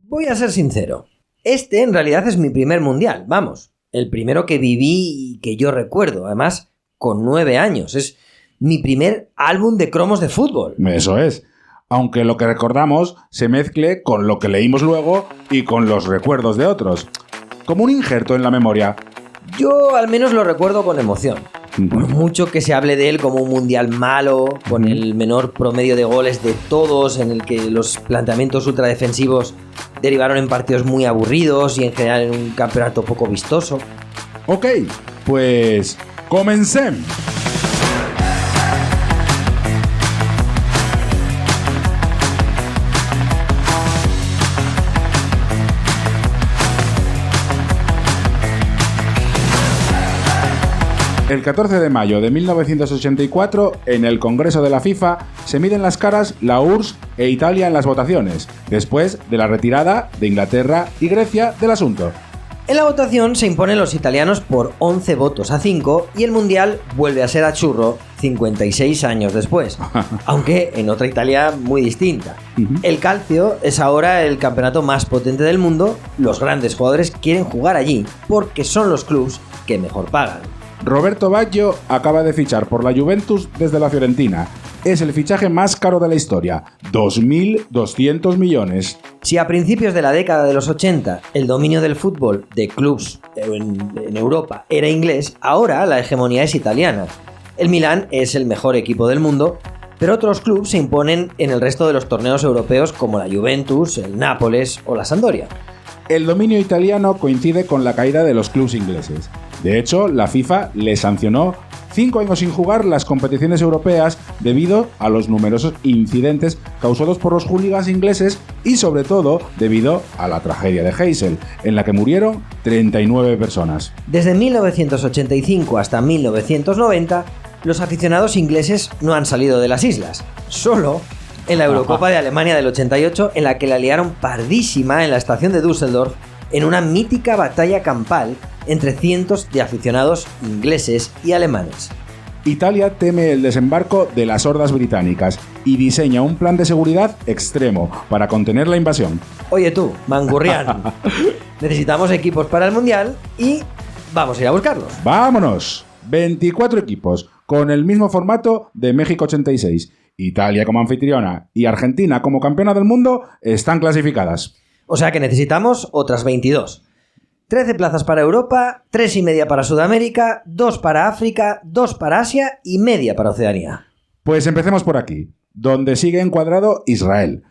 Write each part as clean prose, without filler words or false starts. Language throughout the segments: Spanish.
Voy a ser sincero. Este en realidad es mi primer mundial, vamos. El primero que viví y que yo recuerdo, además con 9 años. Es mi primer álbum de cromos de fútbol. Eso es. Aunque lo que recordamos se mezcle con lo que leímos luego y con los recuerdos de otros. Como un injerto en la memoria. Yo al menos lo recuerdo con emoción. Por mucho que se hable de él como un mundial malo, con el menor promedio de goles de todos, en el que los planteamientos ultradefensivos derivaron en partidos muy aburridos y en general en un campeonato poco vistoso. Ok, pues comencem. El 14 de mayo de 1984, en el Congreso de la FIFA, se miden las caras la URSS e Italia en las votaciones, después de la retirada de Inglaterra y Grecia del asunto. En la votación se imponen los italianos por 11 votos a 5 y el Mundial vuelve a ser a churro 56 años después, aunque en otra Italia muy distinta. El Calcio es ahora el campeonato más potente del mundo, los grandes jugadores quieren jugar allí porque son los clubes que mejor pagan. Roberto Baggio acaba de fichar por la Juventus desde la Fiorentina. Es el fichaje más caro de la historia, 2.200 millones. Si a principios de la década de los 80 el dominio del fútbol de clubes en Europa era inglés, ahora la hegemonía es italiana. El Milán es el mejor equipo del mundo, pero otros clubes se imponen en el resto de los torneos europeos como la Juventus, el Nápoles o la Sampdoria. El dominio italiano coincide con la caída de los clubes ingleses. De hecho, la FIFA le sancionó 5 años sin jugar las competiciones europeas debido a los numerosos incidentes causados por los hooligans ingleses y sobre todo debido a la tragedia de Heysel, en la que murieron 39 personas. Desde 1985 hasta 1990, los aficionados ingleses no han salido de las islas. Solo en la Eurocopa de Alemania del 88, en la que la liaron pardísima en la estación de Düsseldorf en una mítica batalla campal entre cientos de aficionados ingleses y alemanes. Italia teme el desembarco de las hordas británicas y diseña un plan de seguridad extremo para contener la invasión. Oye tú, Mangurrián, necesitamos equipos para el Mundial y vamos a ir a buscarlos. ¡Vámonos! 24 equipos, con el mismo formato de México 86. Italia como anfitriona y Argentina como campeona del mundo están clasificadas. O sea que necesitamos otras 22. 13 plazas para Europa, 3,5 para Sudamérica, 2 para África, 2 para Asia y media para Oceanía. Pues empecemos por aquí, donde sigue encuadrado Israel.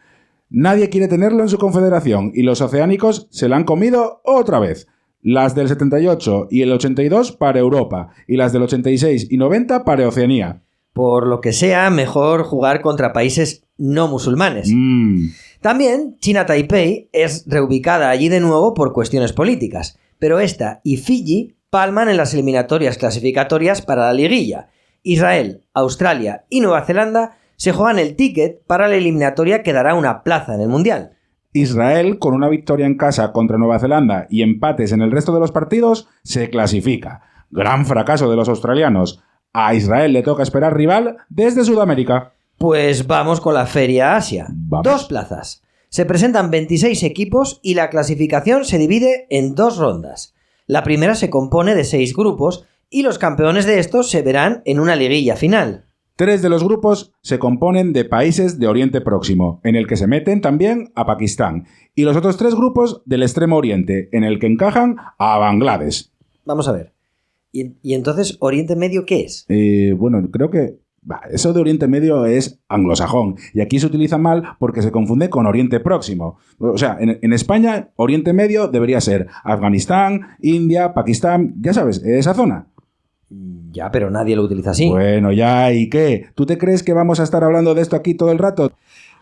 Nadie quiere tenerlo en su confederación y los oceánicos se la han comido otra vez. Las del 78 y el 82 para Europa y las del 86 y 90 para Oceanía. Por lo que sea, mejor jugar contra países no musulmanes. También China Taipei es reubicada allí de nuevo por cuestiones políticas, pero esta y Fiji palman en las eliminatorias clasificatorias para la liguilla. Israel, Australia y Nueva Zelanda se juegan el ticket para la eliminatoria que dará una plaza en el Mundial. Israel, con una victoria en casa contra Nueva Zelanda y empates en el resto de los partidos, se clasifica. Gran fracaso de los australianos. A Israel le toca esperar rival desde Sudamérica. Pues vamos con la Feria Asia. Vamos. 2 plazas. Se presentan 26 equipos y la clasificación se divide en 2 rondas. La primera se compone de 6 grupos y los campeones de estos se verán en una liguilla final. 3 de los grupos se componen de países de Oriente Próximo, en el que se meten también a Pakistán, y los otros 3 grupos del Extremo Oriente, en el que encajan a Bangladesh. Vamos a ver. ¿Y entonces Oriente Medio qué es? Bueno, creo que eso de Oriente Medio es anglosajón, y aquí se utiliza mal porque se confunde con Oriente Próximo. O sea, en España, Oriente Medio debería ser Afganistán, India, Pakistán, ya sabes, esa zona. Ya, pero nadie lo utiliza así. Bueno, ya, ¿y qué? ¿Tú te crees que vamos a estar hablando de esto aquí todo el rato?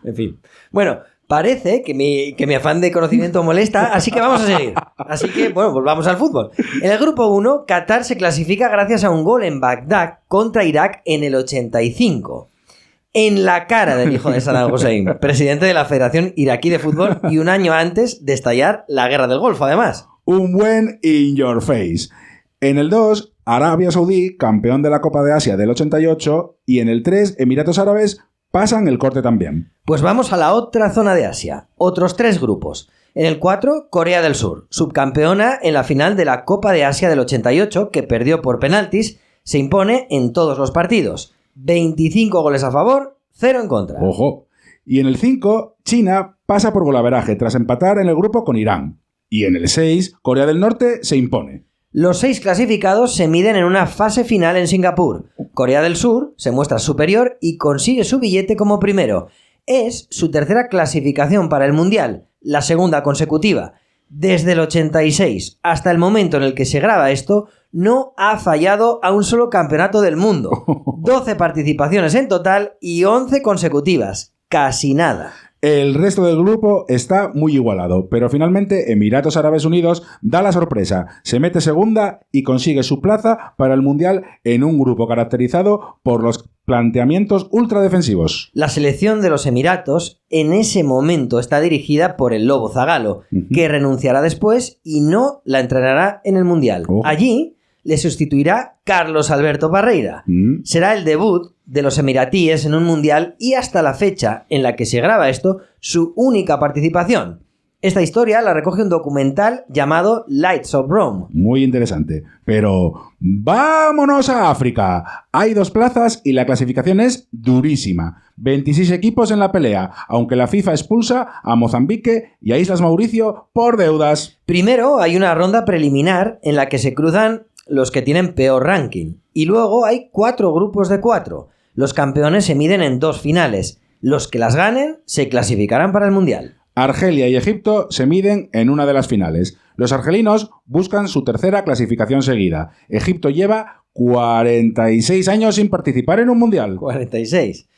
En fin. Bueno, parece que mi afán de conocimiento molesta, así que vamos a seguir. Así que, bueno, volvamos al fútbol. En el grupo 1, Qatar se clasifica gracias a un gol en Bagdad contra Irak en el 85. En la cara del hijo de Saddam Hussein, presidente de la Federación Iraquí de Fútbol y un año antes de estallar la Guerra del Golfo, además. Un buen in your face. En el 2, Arabia Saudí, campeón de la Copa de Asia del 88, y en el 3, Emiratos Árabes pasan el corte también. Pues vamos a la otra zona de Asia, otros 3 grupos. En el 4, Corea del Sur, subcampeona en la final de la Copa de Asia del 88, que perdió por penaltis, se impone en todos los partidos. 25 goles a favor, 0 en contra. Ojo. Y en el 5, China pasa por golaveraje tras empatar en el grupo con Irán. Y en el 6, Corea del Norte se impone. Los 6 clasificados se miden en una fase final en Singapur. Corea del Sur se muestra superior y consigue su billete como primero. Es su tercera clasificación para el Mundial, la segunda consecutiva. Desde el 86 hasta el momento en el que se graba esto, no ha fallado a un solo campeonato del mundo. 12 participaciones en total y 11 consecutivas. Casi nada. El resto del grupo está muy igualado, pero finalmente Emiratos Árabes Unidos da la sorpresa, se mete segunda y consigue su plaza para el Mundial en un grupo caracterizado por los planteamientos ultradefensivos. La selección de los Emiratos en ese momento está dirigida por el Lobo Zagallo, que renunciará después y no la entrenará en el Mundial. Allí le sustituirá Carlos Alberto Parreira. Será el debut de los emiratíes en un mundial y hasta la fecha en la que se graba esto, su única participación. Esta historia la recoge un documental llamado Lights of Rome. Muy interesante. Pero ¡vámonos a África! Hay 2 plazas y la clasificación es durísima. 26 equipos en la pelea, aunque la FIFA expulsa a Mozambique y a Islas Mauricio por deudas. Primero hay una ronda preliminar en la que se cruzan los que tienen peor ranking. Y luego hay 4 grupos de 4. Los campeones se miden en 2 finales. Los que las ganen se clasificarán para el Mundial. Argelia y Egipto se miden en una de las finales. Los argelinos buscan su tercera clasificación seguida. Egipto lleva 46 años sin participar en un Mundial. 46.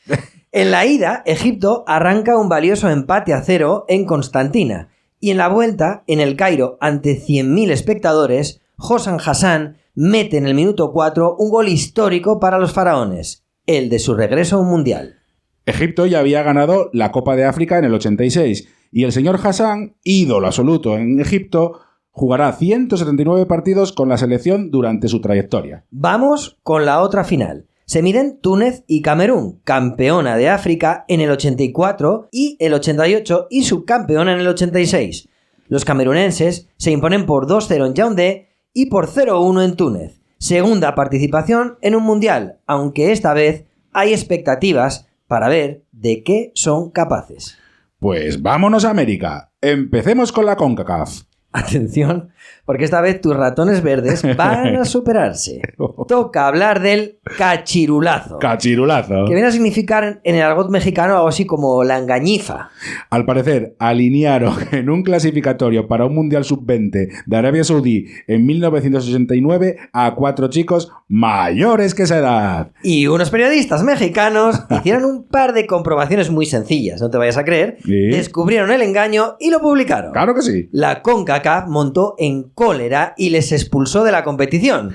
En la ida, Egipto arranca un valioso empate a 0 en Constantina. Y en la vuelta, en el Cairo, ante 100.000 espectadores, Hossam Hassan mete en el minuto 4 un gol histórico para los faraones, el de su regreso a un mundial. Egipto ya había ganado la Copa de África en el 86 y el señor Hassan, ídolo absoluto en Egipto, jugará 179 partidos con la selección durante su trayectoria. Vamos con la otra final. Se miden Túnez y Camerún, campeona de África en el 84 y el 88 y subcampeona en el 86. Los camerunenses se imponen por 2-0 en Yaoundé y por 0-1 en Túnez. Segunda participación en un mundial, aunque esta vez hay expectativas para ver de qué son capaces. Pues vámonos a América. Empecemos con la CONCACAF. Atención, porque esta vez tus ratones verdes van a superarse. Toca hablar del cachirulazo. Cachirulazo. Que viene a significar en el argot mexicano algo así como la engañifa. Al parecer, alinearon en un clasificatorio para un Mundial Sub-20 de Arabia Saudí en 1969 a 4 chicos mayores que esa edad. Y unos periodistas mexicanos hicieron un par de comprobaciones muy sencillas, no te vayas a creer. ¿Sí? Descubrieron el engaño y lo publicaron. Claro que sí. La CONCACAF montó en cólera y les expulsó de la competición.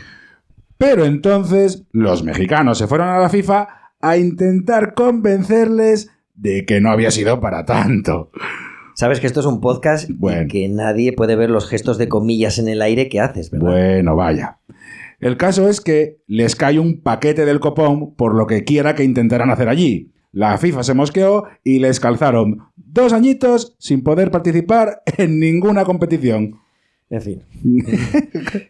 Pero entonces los mexicanos se fueron a la FIFA a intentar convencerles de que no había sido para tanto. Sabes que esto es un podcast Bueno. y que nadie puede ver los gestos de comillas en el aire que haces, ¿verdad? Bueno, vaya. El caso es que les cae un paquete del copón por lo que quiera que intentaran hacer allí. La FIFA se mosqueó y les calzaron 2 añitos sin poder participar en ninguna competición. En fin.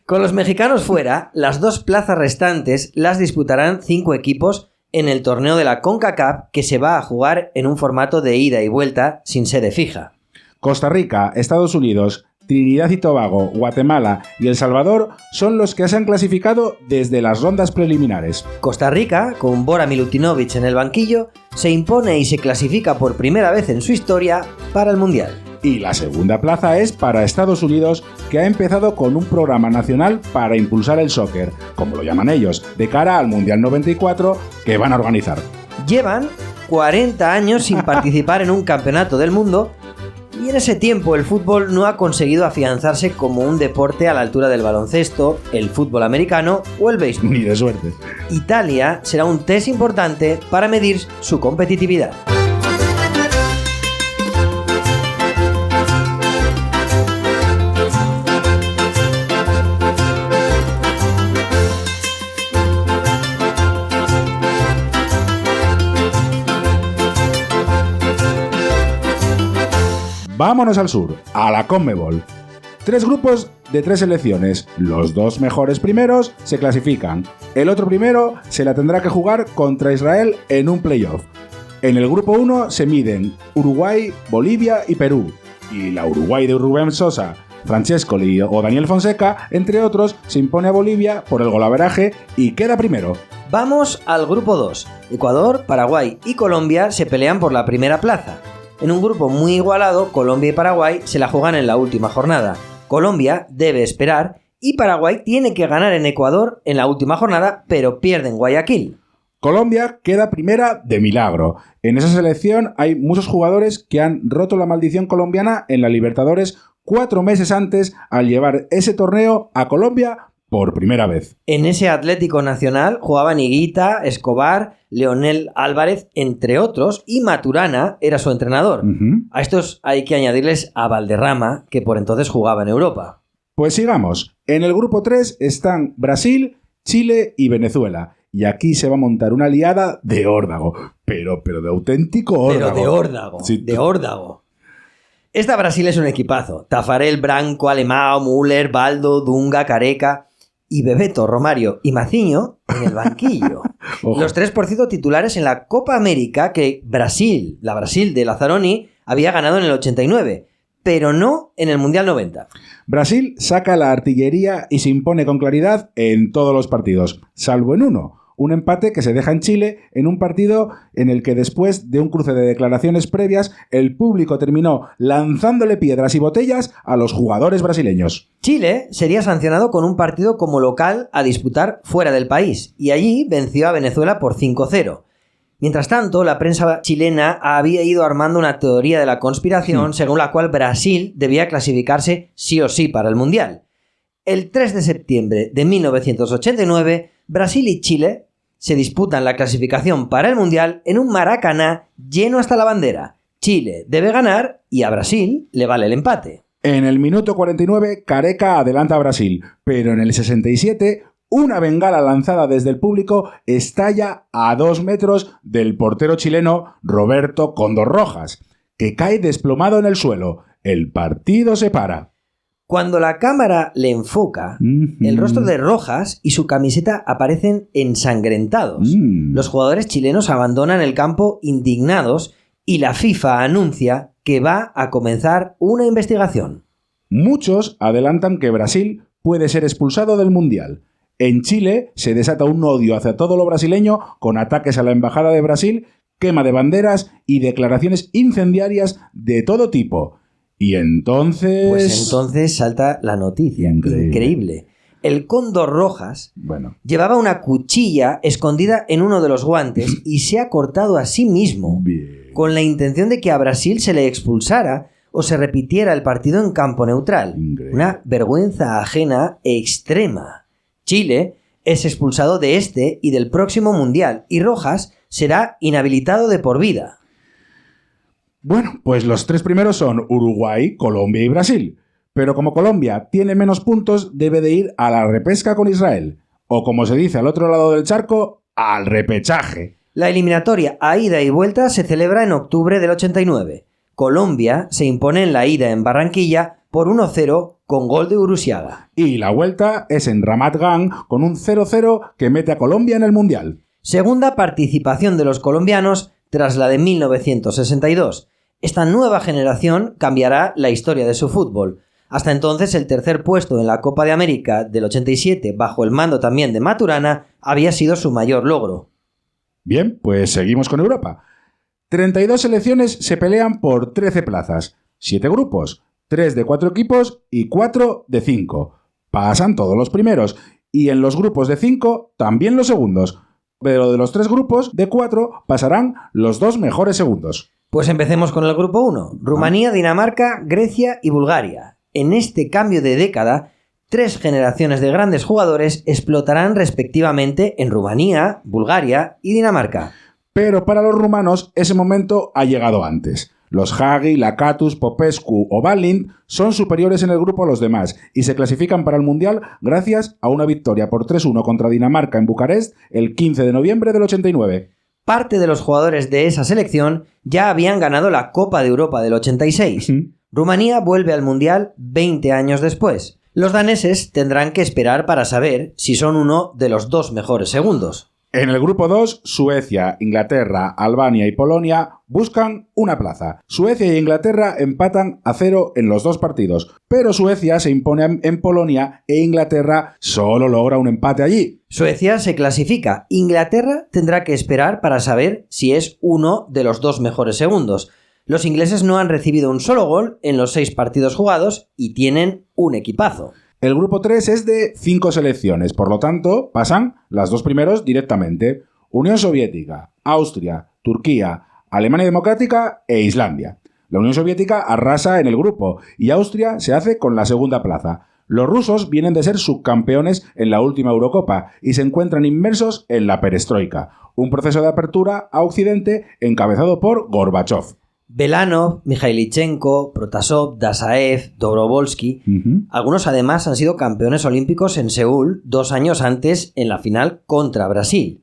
Con los mexicanos fuera, las 2 plazas restantes las disputarán 5 equipos en el torneo de la CONCACAF que se va a jugar en un formato de ida y vuelta sin sede fija. Costa Rica, Estados Unidos, Trinidad y Tobago, Guatemala y El Salvador son los que se han clasificado desde las rondas preliminares. Costa Rica, con Bora Milutinovic en el banquillo, se impone y se clasifica por primera vez en su historia para el Mundial. Y la segunda plaza es para Estados Unidos, que ha empezado con un programa nacional para impulsar el soccer, como lo llaman ellos, de cara al Mundial 94 que van a organizar. Llevan 40 años sin participar en un campeonato del mundo y en ese tiempo el fútbol no ha conseguido afianzarse como un deporte a la altura del baloncesto, el fútbol americano o el béisbol. Ni de suerte. Italia será un test importante para medir su competitividad. Vámonos al sur, a la CONMEBOL. 3 grupos de 3 selecciones. Los 2 mejores primeros se clasifican. El otro primero se la tendrá que jugar contra Israel en un playoff. En el grupo 1 se miden Uruguay, Bolivia y Perú. Y la Uruguay de Rubén Sosa, Francescoli o Daniel Fonseca, entre otros, se impone a Bolivia por el golaveraje y queda primero. Vamos al grupo 2. Ecuador, Paraguay y Colombia se pelean por la primera plaza. En un grupo muy igualado, Colombia y Paraguay se la juegan en la última jornada. Colombia debe esperar y Paraguay tiene que ganar en Ecuador en la última jornada, pero pierde en Guayaquil. Colombia queda primera de milagro. En esa selección hay muchos jugadores que han roto la maldición colombiana en la Libertadores 4 meses antes al llevar ese torneo a Colombia por primera vez. En ese Atlético Nacional jugaban Higuita, Escobar, Leonel Álvarez, entre otros, y Maturana era su entrenador. A estos hay que añadirles a Valderrama, que por entonces jugaba en Europa. Pues sigamos. En el grupo 3 están Brasil, Chile y Venezuela. Y aquí se va a montar una liada de órdago. Pero de auténtico órdago. Pero de órdago, sí. De órdago. Esta Brasil es un equipazo. Tafarel, Branco, Alemão, Müller, Baldo, Dunga, Careca y Bebeto, Romario y Maciño en el banquillo. Los 3, por cierto, titulares en la Copa América que Brasil, la Brasil de Lazzaroni, había ganado en el 89, pero no en el Mundial 90. Brasil saca la artillería y se impone con claridad en todos los partidos, salvo en uno. Un empate que se deja en Chile en un partido en el que después de un cruce de declaraciones previas, el público terminó lanzándole piedras y botellas a los jugadores brasileños. Chile sería sancionado con un partido como local a disputar fuera del país y allí venció a Venezuela por 5-0. Mientras tanto, la prensa chilena había ido armando una teoría de la conspiración según la cual Brasil debía clasificarse sí o sí para el Mundial. El 3 de septiembre de 1989, Brasil y Chile se disputan la clasificación para el Mundial en un Maracaná lleno hasta la bandera. Chile debe ganar y a Brasil le vale el empate. En el minuto 49, Careca adelanta a Brasil, pero en el 67, una bengala lanzada desde el público estalla a 2 metros del portero chileno Roberto Cóndor Rojas, que cae desplomado en el suelo. El partido se para. Cuando la cámara le enfoca, el rostro de Rojas y su camiseta aparecen ensangrentados. Los jugadores chilenos abandonan el campo indignados y la FIFA anuncia que va a comenzar una investigación. Muchos adelantan que Brasil puede ser expulsado del Mundial. En Chile se desata un odio hacia todo lo brasileño con ataques a la Embajada de Brasil, quema de banderas y declaraciones incendiarias de todo tipo. Y entonces... Pues entonces salta la noticia. Increíble. El Cóndor Rojas llevaba una cuchilla escondida en uno de los guantes y se ha cortado a sí mismo con la intención de que a Brasil se le expulsara o se repitiera el partido en campo neutral. Una vergüenza ajena extrema. Chile es expulsado de este y del próximo Mundial y Rojas será inhabilitado de por vida. Bueno, pues los 3 primeros son Uruguay, Colombia y Brasil. Pero como Colombia tiene menos puntos, debe de ir a la repesca con Israel. O como se dice al otro lado del charco, al repechaje. La eliminatoria a ida y vuelta se celebra en octubre del 89. Colombia se impone en la ida en Barranquilla por 1-0 con gol de Urusiaga. Y la vuelta es en Ramat Gan con un 0-0 que mete a Colombia en el Mundial. Segunda participación de los colombianos tras la de 1962. Esta nueva generación cambiará la historia de su fútbol. Hasta entonces, el tercer puesto en la Copa de América del 87, bajo el mando también de Maturana, había sido su mayor logro. Bien, pues seguimos con Europa. 32 selecciones se pelean por 13 plazas, 7 grupos, 3 de 4 equipos y 4 de 5. Pasan todos los primeros, y en los grupos de 5 también los segundos. Pero de los 3 grupos de 4 pasarán los 2 mejores segundos. Pues empecemos con el grupo 1. Rumanía, Dinamarca, Grecia y Bulgaria. En este cambio de década, 3 generaciones de grandes jugadores explotarán respectivamente en Rumanía, Bulgaria y Dinamarca. Pero para los rumanos ese momento ha llegado antes. Los Hagi, Lakatos, Popescu o Balint son superiores en el grupo a los demás y se clasifican para el Mundial gracias a una victoria por 3-1 contra Dinamarca en Bucarest el 15 de noviembre del 89. Parte de los jugadores de esa selección ya habían ganado la Copa de Europa del 86. Rumanía vuelve al Mundial 20 años después. Los daneses tendrán que esperar para saber si son uno de los 2 mejores segundos. En el grupo 2, Suecia, Inglaterra, Albania y Polonia buscan una plaza. Suecia e Inglaterra empatan a 0 en los 2 partidos, pero Suecia se impone en Polonia e Inglaterra solo logra un empate allí. Suecia se clasifica. Inglaterra tendrá que esperar para saber si es uno de los 2 mejores segundos. Los ingleses no han recibido un solo gol en los 6 partidos jugados y tienen un equipazo. El grupo 3 es de 5 selecciones, por lo tanto, pasan las 2 primeros directamente. Unión Soviética, Austria, Turquía, Alemania Democrática e Islandia. La Unión Soviética arrasa en el grupo y Austria se hace con la segunda plaza. Los rusos vienen de ser subcampeones en la última Eurocopa y se encuentran inmersos en la perestroika, un proceso de apertura a Occidente encabezado por Gorbachov. Belanov, Mikhailichenko, Protasov, Dasaev, Dobrovolsky. Algunos además han sido campeones olímpicos en Seúl 2 años antes en la final contra Brasil.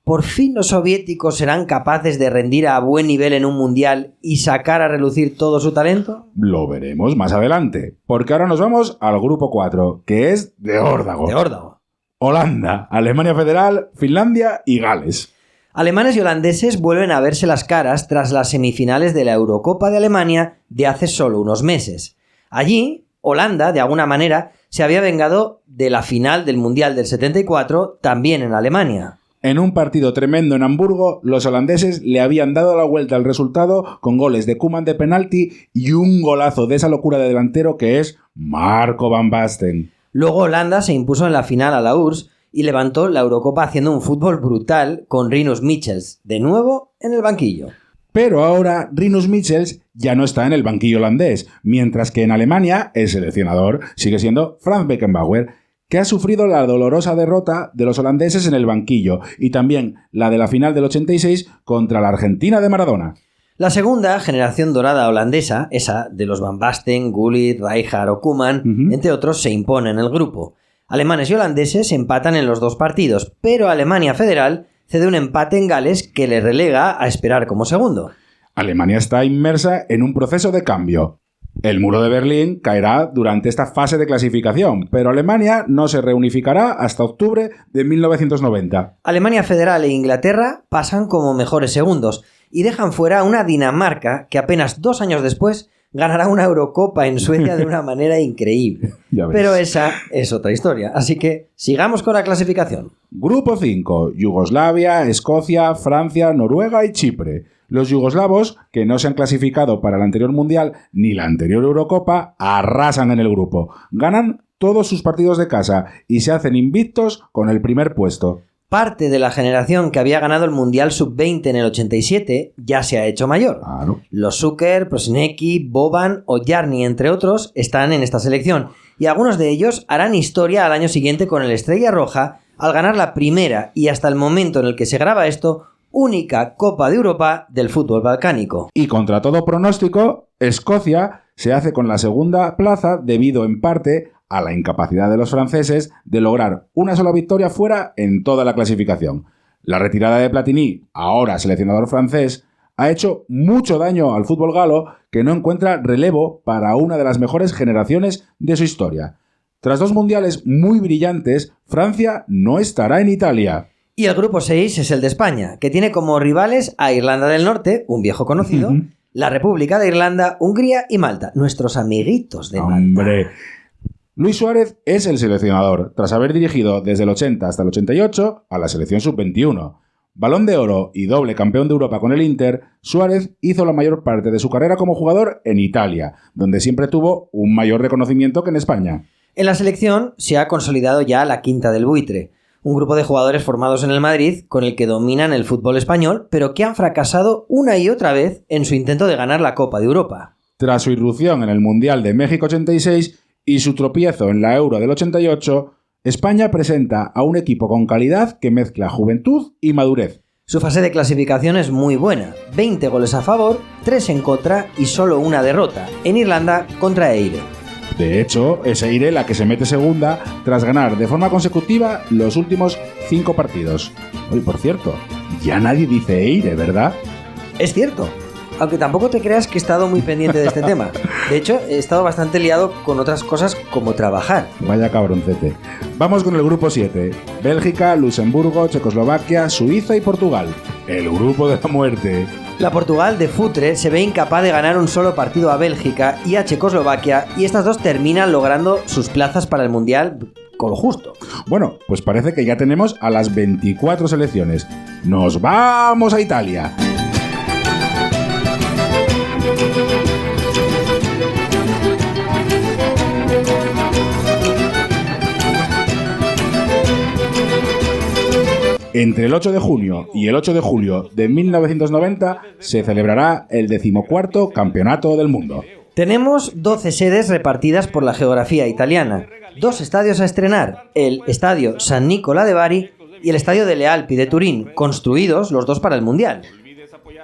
¿Por fin los soviéticos serán capaces de rendir a buen nivel en un mundial y sacar a relucir todo su talento? Lo veremos más adelante, porque ahora nos vamos al grupo 4, que es de órdago. De órdago. Holanda, Alemania Federal, Finlandia y Gales. Alemanes y holandeses vuelven a verse las caras tras las semifinales de la Eurocopa de Alemania de hace solo unos meses. Allí, Holanda, de alguna manera, se había vengado de la final del Mundial del 74, también en Alemania. En un partido tremendo en Hamburgo, los holandeses le habían dado la vuelta al resultado con goles de Koeman de penalti y un golazo de esa locura de delantero que es Marco van Basten. Luego Holanda se impuso en la final a la URSS y levantó la Eurocopa haciendo un fútbol brutal con Rinus Michels, de nuevo en el banquillo. Pero ahora Rinus Michels ya no está en el banquillo holandés, mientras que en Alemania el seleccionador sigue siendo Franz Beckenbauer, que ha sufrido la dolorosa derrota de los holandeses en el banquillo y también la de la final del 86 contra la Argentina de Maradona. La segunda generación dorada holandesa, esa de los Van Basten, Gullit, Rijkaard o Koeman, entre otros, se impone en el grupo. Alemanes y holandeses empatan en los 2 partidos, pero Alemania Federal cede un empate en Gales que le relega a esperar como segundo. Alemania está inmersa en un proceso de cambio. El muro de Berlín caerá durante esta fase de clasificación, pero Alemania no se reunificará hasta octubre de 1990. Alemania Federal e Inglaterra pasan como mejores segundos y dejan fuera a una Dinamarca que apenas 2 años después ganará una Eurocopa en Suecia de una manera increíble. Pero esa es otra historia, así que sigamos con la clasificación. Grupo 5. Yugoslavia, Escocia, Francia, Noruega y Chipre. Los yugoslavos, que no se han clasificado para el anterior Mundial ni la anterior Eurocopa, arrasan en el grupo. Ganan todos sus partidos de casa y se hacen invictos con el primer puesto. Parte de la generación que había ganado el Mundial Sub-20 en el 87 ya se ha hecho mayor. Claro. Los Zucker, Prosinecki, Boban o Jarni, entre otros, están en esta selección y algunos de ellos harán historia al año siguiente con el Estrella Roja al ganar la primera y hasta el momento en el que se graba esto, única Copa de Europa del fútbol balcánico. Y contra todo pronóstico, Escocia se hace con la segunda plaza debido en parte a la incapacidad de los franceses de lograr una sola victoria fuera en toda la clasificación. La retirada de Platini, ahora seleccionador francés, ha hecho mucho daño al fútbol galo, que no encuentra relevo para una de las mejores generaciones de su historia. Tras 2 mundiales muy brillantes, Francia no estará en Italia. Y el grupo 6 es el de España, que tiene como rivales a Irlanda del Norte, un viejo conocido, la República de Irlanda, Hungría y Malta, nuestros amiguitos de Malta. ¡Hombre! Luis Suárez es el seleccionador, tras haber dirigido desde el 80 hasta el 88 a la selección sub-21. Balón de oro y doble campeón de Europa con el Inter, Suárez hizo la mayor parte de su carrera como jugador en Italia, donde siempre tuvo un mayor reconocimiento que en España. En la selección se ha consolidado ya la Quinta del Buitre, un grupo de jugadores formados en el Madrid con el que dominan el fútbol español, pero que han fracasado una y otra vez en su intento de ganar la Copa de Europa. Tras su irrupción en el Mundial de México 86 y su tropiezo en la Euro del 88, España presenta a un equipo con calidad que mezcla juventud y madurez. Su fase de clasificación es muy buena, 20 goles a favor, 3 en contra y solo una derrota, en Irlanda contra Eire. De hecho, es Eire la que se mete segunda tras ganar de forma consecutiva los últimos 5 partidos. Hoy, por cierto, ya nadie dice Eire, ¿verdad? Es cierto. Aunque tampoco te creas que he estado muy pendiente de este tema. De hecho, he estado bastante liado con otras cosas como trabajar. Vaya cabroncete. Vamos con el grupo 7. Bélgica, Luxemburgo, Checoslovaquia, Suiza y Portugal. El grupo de la muerte. La Portugal de Futre se ve incapaz de ganar un solo partido a Bélgica y a Checoslovaquia, y estas dos terminan logrando sus plazas para el Mundial con lo justo. Bueno, pues parece que ya tenemos a las 24 selecciones. ¡Nos vamos a Italia! Entre el 8 de junio y el 8 de julio de 1990 se celebrará el 14º Campeonato del Mundo. Tenemos 12 sedes repartidas por la geografía italiana, 2 estadios a estrenar, el Estadio San Nicola de Bari y el Estadio delle Alpi de Turín, construidos los dos para el Mundial.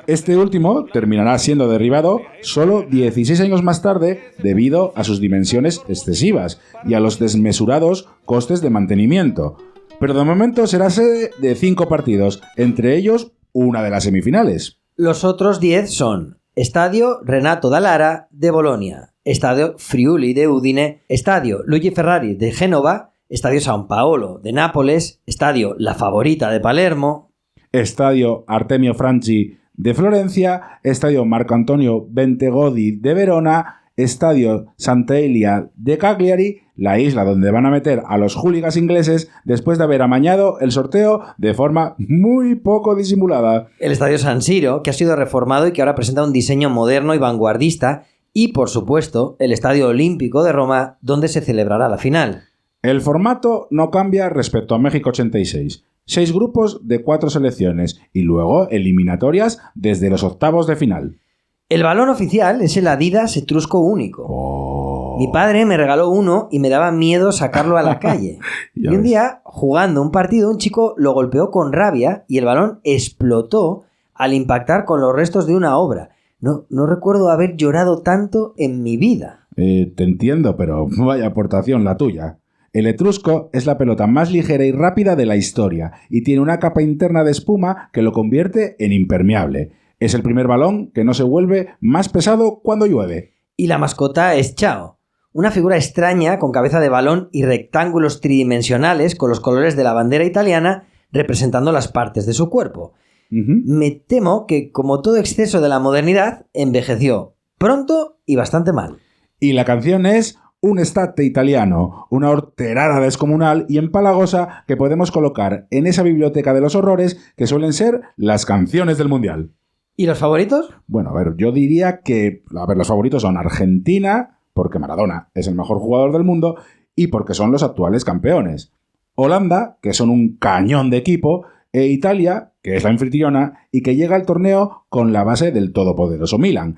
Este último terminará siendo derribado solo 16 años más tarde debido a sus dimensiones excesivas y a los desmesurados costes de mantenimiento. Pero de momento será sede de 5 partidos, entre ellos una de las semifinales. Los otros 10 son Estadio Renato Dallara de Bolonia, Estadio Friuli de Udine, Estadio Luigi Ferrari de Génova, Estadio San Paolo de Nápoles, Estadio La Favorita de Palermo, Estadio Artemio Franchi de Florencia, Estadio Marco Antonio Bentegodi de Verona, Estadio Santa Elia de Cagliari, la isla donde van a meter a los hooligans ingleses después de haber amañado el sorteo de forma muy poco disimulada. El Estadio San Siro, que ha sido reformado y que ahora presenta un diseño moderno y vanguardista, y por supuesto el Estadio Olímpico de Roma, donde se celebrará la final. El formato no cambia respecto a México 86. 6 grupos de 4 selecciones y luego eliminatorias desde los octavos de final. El balón oficial es el Adidas Etrusco único. Oh. Mi padre me regaló uno y me daba miedo sacarlo a la calle. Y un día, jugando un partido, un chico lo golpeó con rabia y el balón explotó al impactar con los restos de una obra. No recuerdo haber llorado tanto en mi vida. Te entiendo, pero vaya aportación la tuya. El etrusco es la pelota más ligera y rápida de la historia y tiene una capa interna de espuma que lo convierte en impermeable. Es el primer balón que no se vuelve más pesado cuando llueve. Y la mascota es Chao, una figura extraña con cabeza de balón y rectángulos tridimensionales con los colores de la bandera italiana representando las partes de su cuerpo. Me temo que, como todo exceso de la modernidad, envejeció pronto y bastante mal. Y la canción es Un estate italiano, una horterada descomunal y empalagosa que podemos colocar en esa biblioteca de los horrores que suelen ser las canciones del Mundial. ¿Y los favoritos? Bueno, a ver, yo diría que los favoritos son Argentina, porque Maradona es el mejor jugador del mundo, y porque son los actuales campeones. Holanda, que son un cañón de equipo, e Italia, que es la anfitriona, y que llega al torneo con la base del todopoderoso Milan.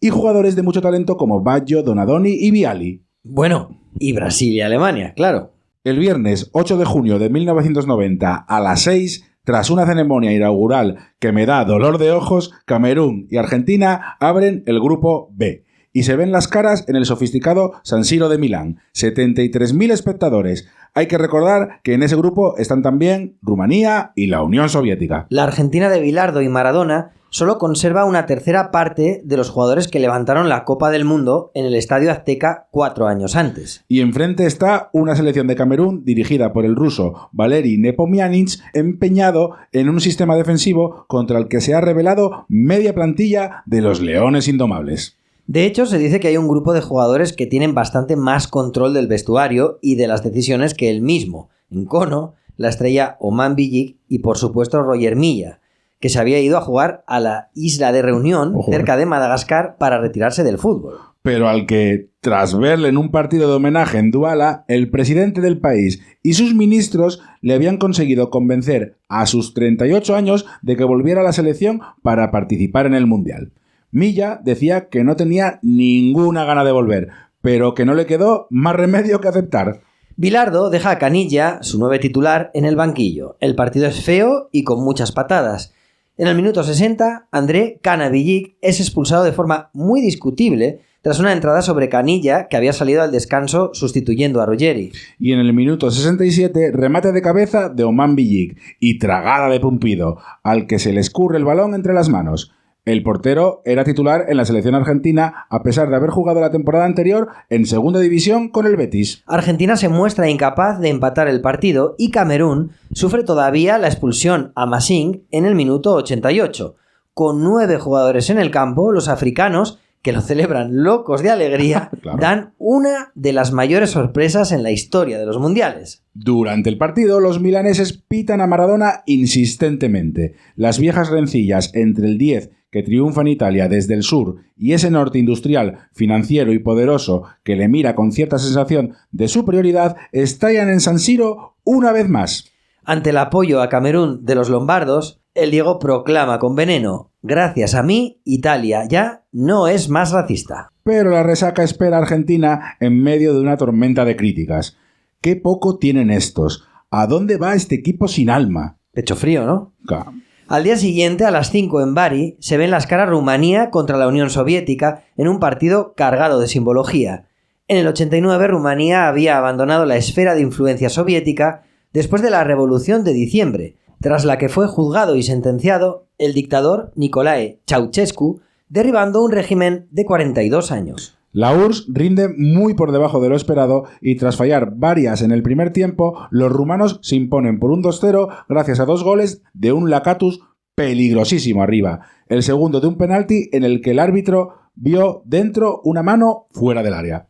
Y jugadores de mucho talento como Baggio, Donadoni y Vialli. Bueno, y Brasil y Alemania, claro. El viernes 8 de junio de 1990 a las 6, tras una ceremonia inaugural que me da dolor de ojos, Camerún y Argentina abren el grupo B y se ven las caras en el sofisticado San Siro de Milán. 73.000 espectadores. Hay que recordar que en ese grupo están también Rumanía y la Unión Soviética. La Argentina de Bilardo y Maradona solo conserva una tercera parte de los jugadores que levantaron la Copa del Mundo en el Estadio Azteca 4 años antes. Y enfrente está una selección de Camerún dirigida por el ruso Valeri Nepomniachtchi, empeñado en un sistema defensivo contra el que se ha revelado media plantilla de los Leones Indomables. De hecho, se dice que hay un grupo de jugadores que tienen bastante más control del vestuario y de las decisiones que él mismo. Nkono, la estrella Oman Bijik y por supuesto Roger Milla, que se había ido a jugar a la isla de Reunión, cerca de Madagascar, para retirarse del fútbol. Pero al que, tras verle en un partido de homenaje en Duala, el presidente del país y sus ministros le habían conseguido convencer a sus 38 años de que volviera a la selección para participar en el Mundial. Milla decía que no tenía ninguna gana de volver, pero que no le quedó más remedio que aceptar. Bilardo deja a Canilla, su 9 titular, en el banquillo. El partido es feo y con muchas patadas. En el minuto 60, André Cana-Bijik es expulsado de forma muy discutible tras una entrada sobre Canilla que había salido al descanso sustituyendo a Ruggeri. Y en el minuto 67, remate de cabeza de Oman Bijik y tragada de Pumpido, al que se le escurre el balón entre las manos. El portero era titular en la selección argentina a pesar de haber jugado la temporada anterior en segunda división con el Betis. Argentina se muestra incapaz de empatar el partido y Camerún sufre todavía la expulsión a Masing en el minuto 88. Con 9 jugadores en el campo, los africanos, que lo celebran locos de alegría, Claro. dan una de las mayores sorpresas en la historia de los mundiales. Durante el partido, los milaneses pitan a Maradona insistentemente. Las viejas rencillas entre el 10 que triunfa en Italia desde el sur y ese norte industrial, financiero y poderoso que le mira con cierta sensación de superioridad estallan en San Siro una vez más. Ante el apoyo a Camerún de los lombardos, el Diego proclama con veneno: gracias a mí, Italia ya no es más racista. Pero la resaca espera a Argentina en medio de una tormenta de críticas. ¿Qué poco tienen estos? ¿A dónde va este equipo sin alma? Pecho frío, ¿no? Ca- Al día siguiente, a las 5 en Bari, se ven las caras Rumanía contra la Unión Soviética en un partido cargado de simbología. En el 89, Rumanía había abandonado la esfera de influencia soviética después de la Revolución de Diciembre, tras la que fue juzgado y sentenciado el dictador Nicolae Ceausescu, derribando un régimen de 42 años. La URSS rinde muy por debajo de lo esperado y tras fallar varias en el primer tiempo, los rumanos se imponen por un 2-0 gracias a 2 goles de un Lakatos peligrosísimo arriba. El segundo de un penalti en el que el árbitro vio dentro una mano fuera del área.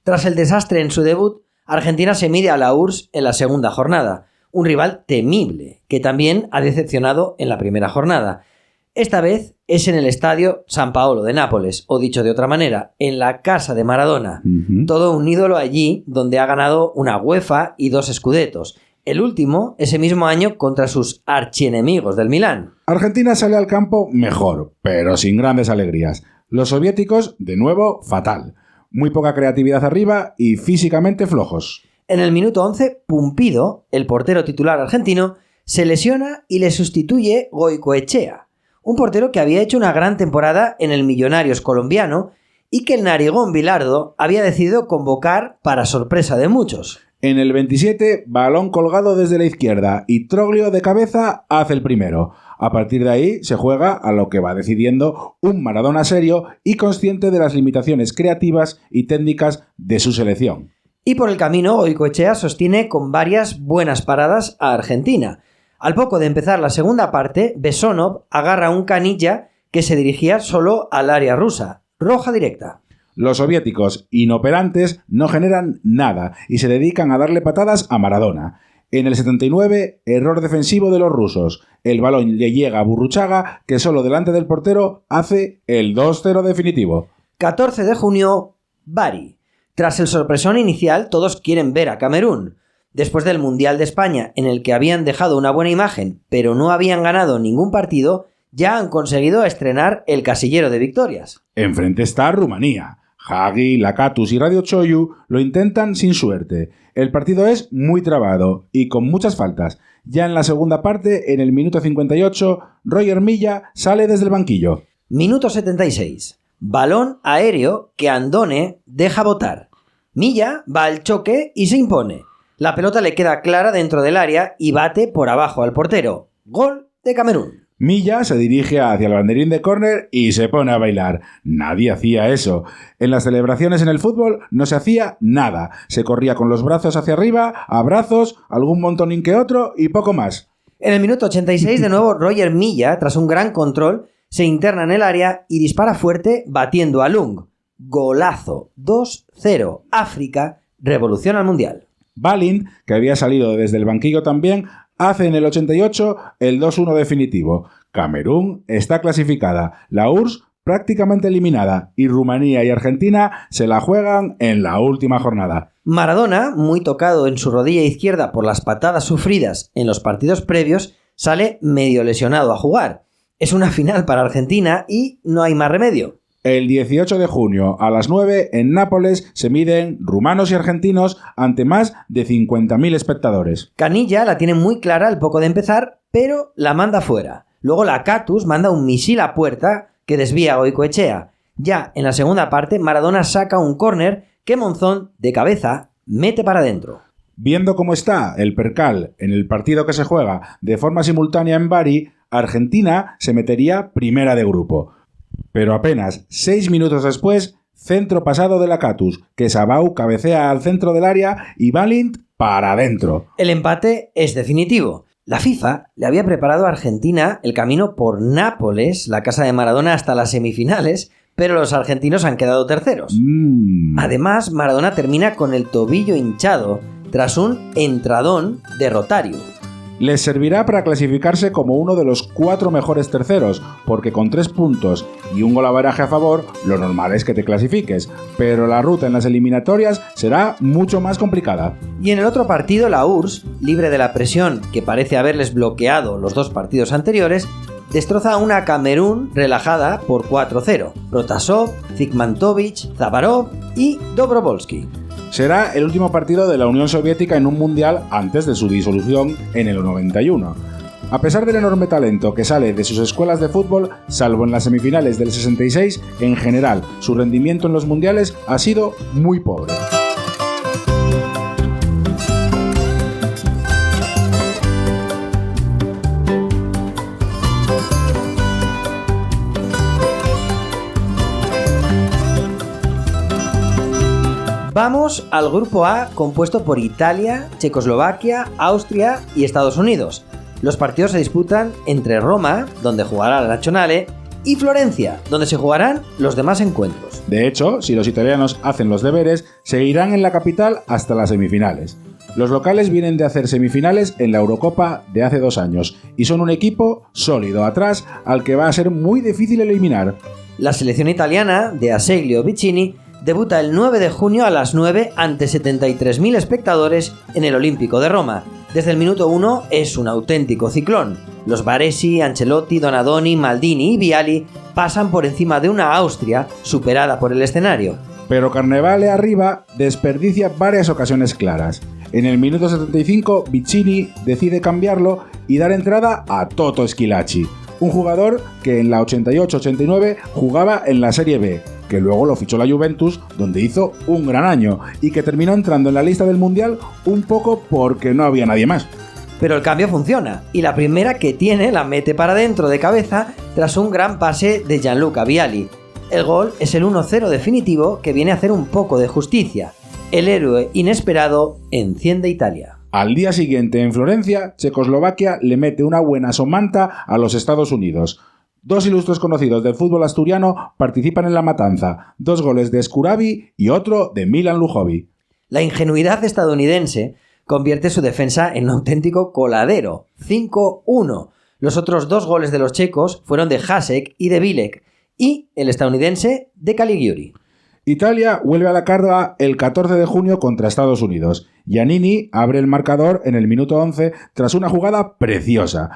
Tras el desastre en su debut, Argentina se mide a la URSS en la segunda jornada, un rival temible que también ha decepcionado en la primera jornada. Esta vez es en el estadio San Paolo de Nápoles, o dicho de otra manera, en la casa de Maradona. Todo un ídolo allí donde ha ganado una UEFA y 2 Scudettos. El último ese mismo año contra sus archienemigos del Milán. Argentina sale al campo mejor, pero sin grandes alegrías. Los soviéticos, de nuevo, fatal. Muy poca creatividad arriba y físicamente flojos. En el minuto 11, Pumpido, el portero titular argentino, se lesiona y le sustituye Goicoechea, un portero que había hecho una gran temporada en el Millonarios colombiano y que el narigón Bilardo había decidido convocar para sorpresa de muchos. En el 27, balón colgado desde la izquierda y Troglio de cabeza hace el primero. A partir de ahí se juega a lo que va decidiendo un Maradona serio y consciente de las limitaciones creativas y técnicas de su selección. Y por el camino, Goicoechea sostiene con varias buenas paradas a Argentina. Al poco de empezar la segunda parte, Besonov agarra un canilla que se dirigía solo al área rusa. Roja directa. Los soviéticos, inoperantes, no generan nada y se dedican a darle patadas a Maradona. En el 79, error defensivo de los rusos. El balón le llega a Burruchaga, que solo delante del portero hace el 2-0 definitivo. 14 de junio, Bari. Tras el sorpresón inicial, todos quieren ver a Camerún. Después del Mundial de España, en el que habían dejado una buena imagen, pero no habían ganado ningún partido, ya han conseguido estrenar el casillero de victorias. Enfrente está Rumanía. Hagi, Lakatos y Radio Choyu lo intentan sin suerte. El partido es muy trabado y con muchas faltas. Ya en la segunda parte, en el minuto 58, Roger Milla sale desde el banquillo. Minuto 76. Balón aéreo que Andone deja botar. Milla va al choque y se impone. La pelota le queda clara dentro del área y bate por abajo al portero. Gol de Camerún. Milla se dirige hacia el banderín de córner y se pone a bailar. Nadie hacía eso. En las celebraciones en el fútbol no se hacía nada. Se corría con los brazos hacia arriba, abrazos, algún montonín que otro y poco más. En el minuto 86, de nuevo, Roger Milla, tras un gran control, se interna en el área y dispara fuerte batiendo a Lung. Golazo. 2-0. África revoluciona el Mundial. Balint, que había salido desde el banquillo también, hace en el 88 el 2-1 definitivo. Camerún está clasificada, la URSS prácticamente eliminada y Rumanía y Argentina se la juegan en la última jornada. Maradona, muy tocado en su rodilla izquierda por las patadas sufridas en los partidos previos, sale medio lesionado a jugar. Es una final para Argentina y no hay más remedio. El 18 de junio a las 9 en Nápoles se miden rumanos y argentinos ante más de 50.000 espectadores. Canilla la tiene muy clara al poco de empezar, pero la manda fuera. Luego Lakatos manda un misil a puerta que desvía a Goicoechea. Ya en la segunda parte, Maradona saca un córner que Monzón, de cabeza, mete para adentro. Viendo cómo está el percal en el partido que se juega de forma simultánea en Bari, Argentina se metería primera de grupo. Pero apenas 6 minutos después, centro pasado de Lacatus, que Sabau cabecea al centro del área y Balint para adentro. El empate es definitivo. La FIFA le había preparado a Argentina el camino por Nápoles, la casa de Maradona, hasta las semifinales, pero los argentinos han quedado terceros. Además, Maradona termina con el tobillo hinchado tras un entradón de Rotario. Les servirá para clasificarse como uno de los 4 mejores terceros, porque con 3 puntos y un golaveraje a favor, lo normal es que te clasifiques, pero la ruta en las eliminatorias será mucho más complicada. Y en el otro partido, la URSS, libre de la presión que parece haberles bloqueado los 2 partidos anteriores, destroza a una Camerún relajada por 4-0. Protasov, Zikmantovic, Zabarov y Dobrovolsky. Será el último partido de la Unión Soviética en un mundial antes de su disolución en el 91. A pesar del enorme talento que sale de sus escuelas de fútbol, salvo en las semifinales del 66, en general su rendimiento en los mundiales ha sido muy pobre. Vamos al grupo A, compuesto por Italia, Checoslovaquia, Austria y Estados Unidos. Los partidos se disputan entre Roma, donde jugará la Nazionale, y Florencia, donde se jugarán los demás encuentros. De hecho, si los italianos hacen los deberes, seguirán en la capital hasta las semifinales. Los locales vienen de hacer semifinales en la Eurocopa de hace 2 años y son un equipo sólido atrás al que va a ser muy difícil eliminar. La selección italiana, de Aseglio Vicini, debuta el 9 de junio a las 9 ante 73.000 espectadores en el Olímpico de Roma. Desde el minuto 1 es un auténtico ciclón. Los Baresi, Ancelotti, Donadoni, Maldini y Vialli pasan por encima de una Austria superada por el escenario. Pero Carnevale arriba desperdicia varias ocasiones claras. En el minuto 75, Vicini decide cambiarlo y dar entrada a Toto Schillaci, un jugador que en la 88-89 jugaba en la Serie B, que luego lo fichó la Juventus, donde hizo un gran año, y que terminó entrando en la lista del Mundial un poco porque no había nadie más. Pero el cambio funciona, y la primera que tiene la mete para dentro de cabeza tras un gran pase de Gianluca Vialli. El gol es el 1-0 definitivo que viene a hacer un poco de justicia. El héroe inesperado enciende Italia. Al día siguiente en Florencia, Checoslovaquia le mete una buena somanta a los Estados Unidos. 2 ilustres conocidos del fútbol asturiano participan en la matanza, 2 goles de Skurabi y otro de Milan Lujovic. La ingenuidad estadounidense convierte su defensa en un auténtico coladero, 5-1. Los otros 2 goles de los checos fueron de Hasek y de Bilek, y el estadounidense de Caligiuri. Italia vuelve a la carga el 14 de junio contra Estados Unidos. Giannini abre el marcador en el minuto 11 tras una jugada preciosa.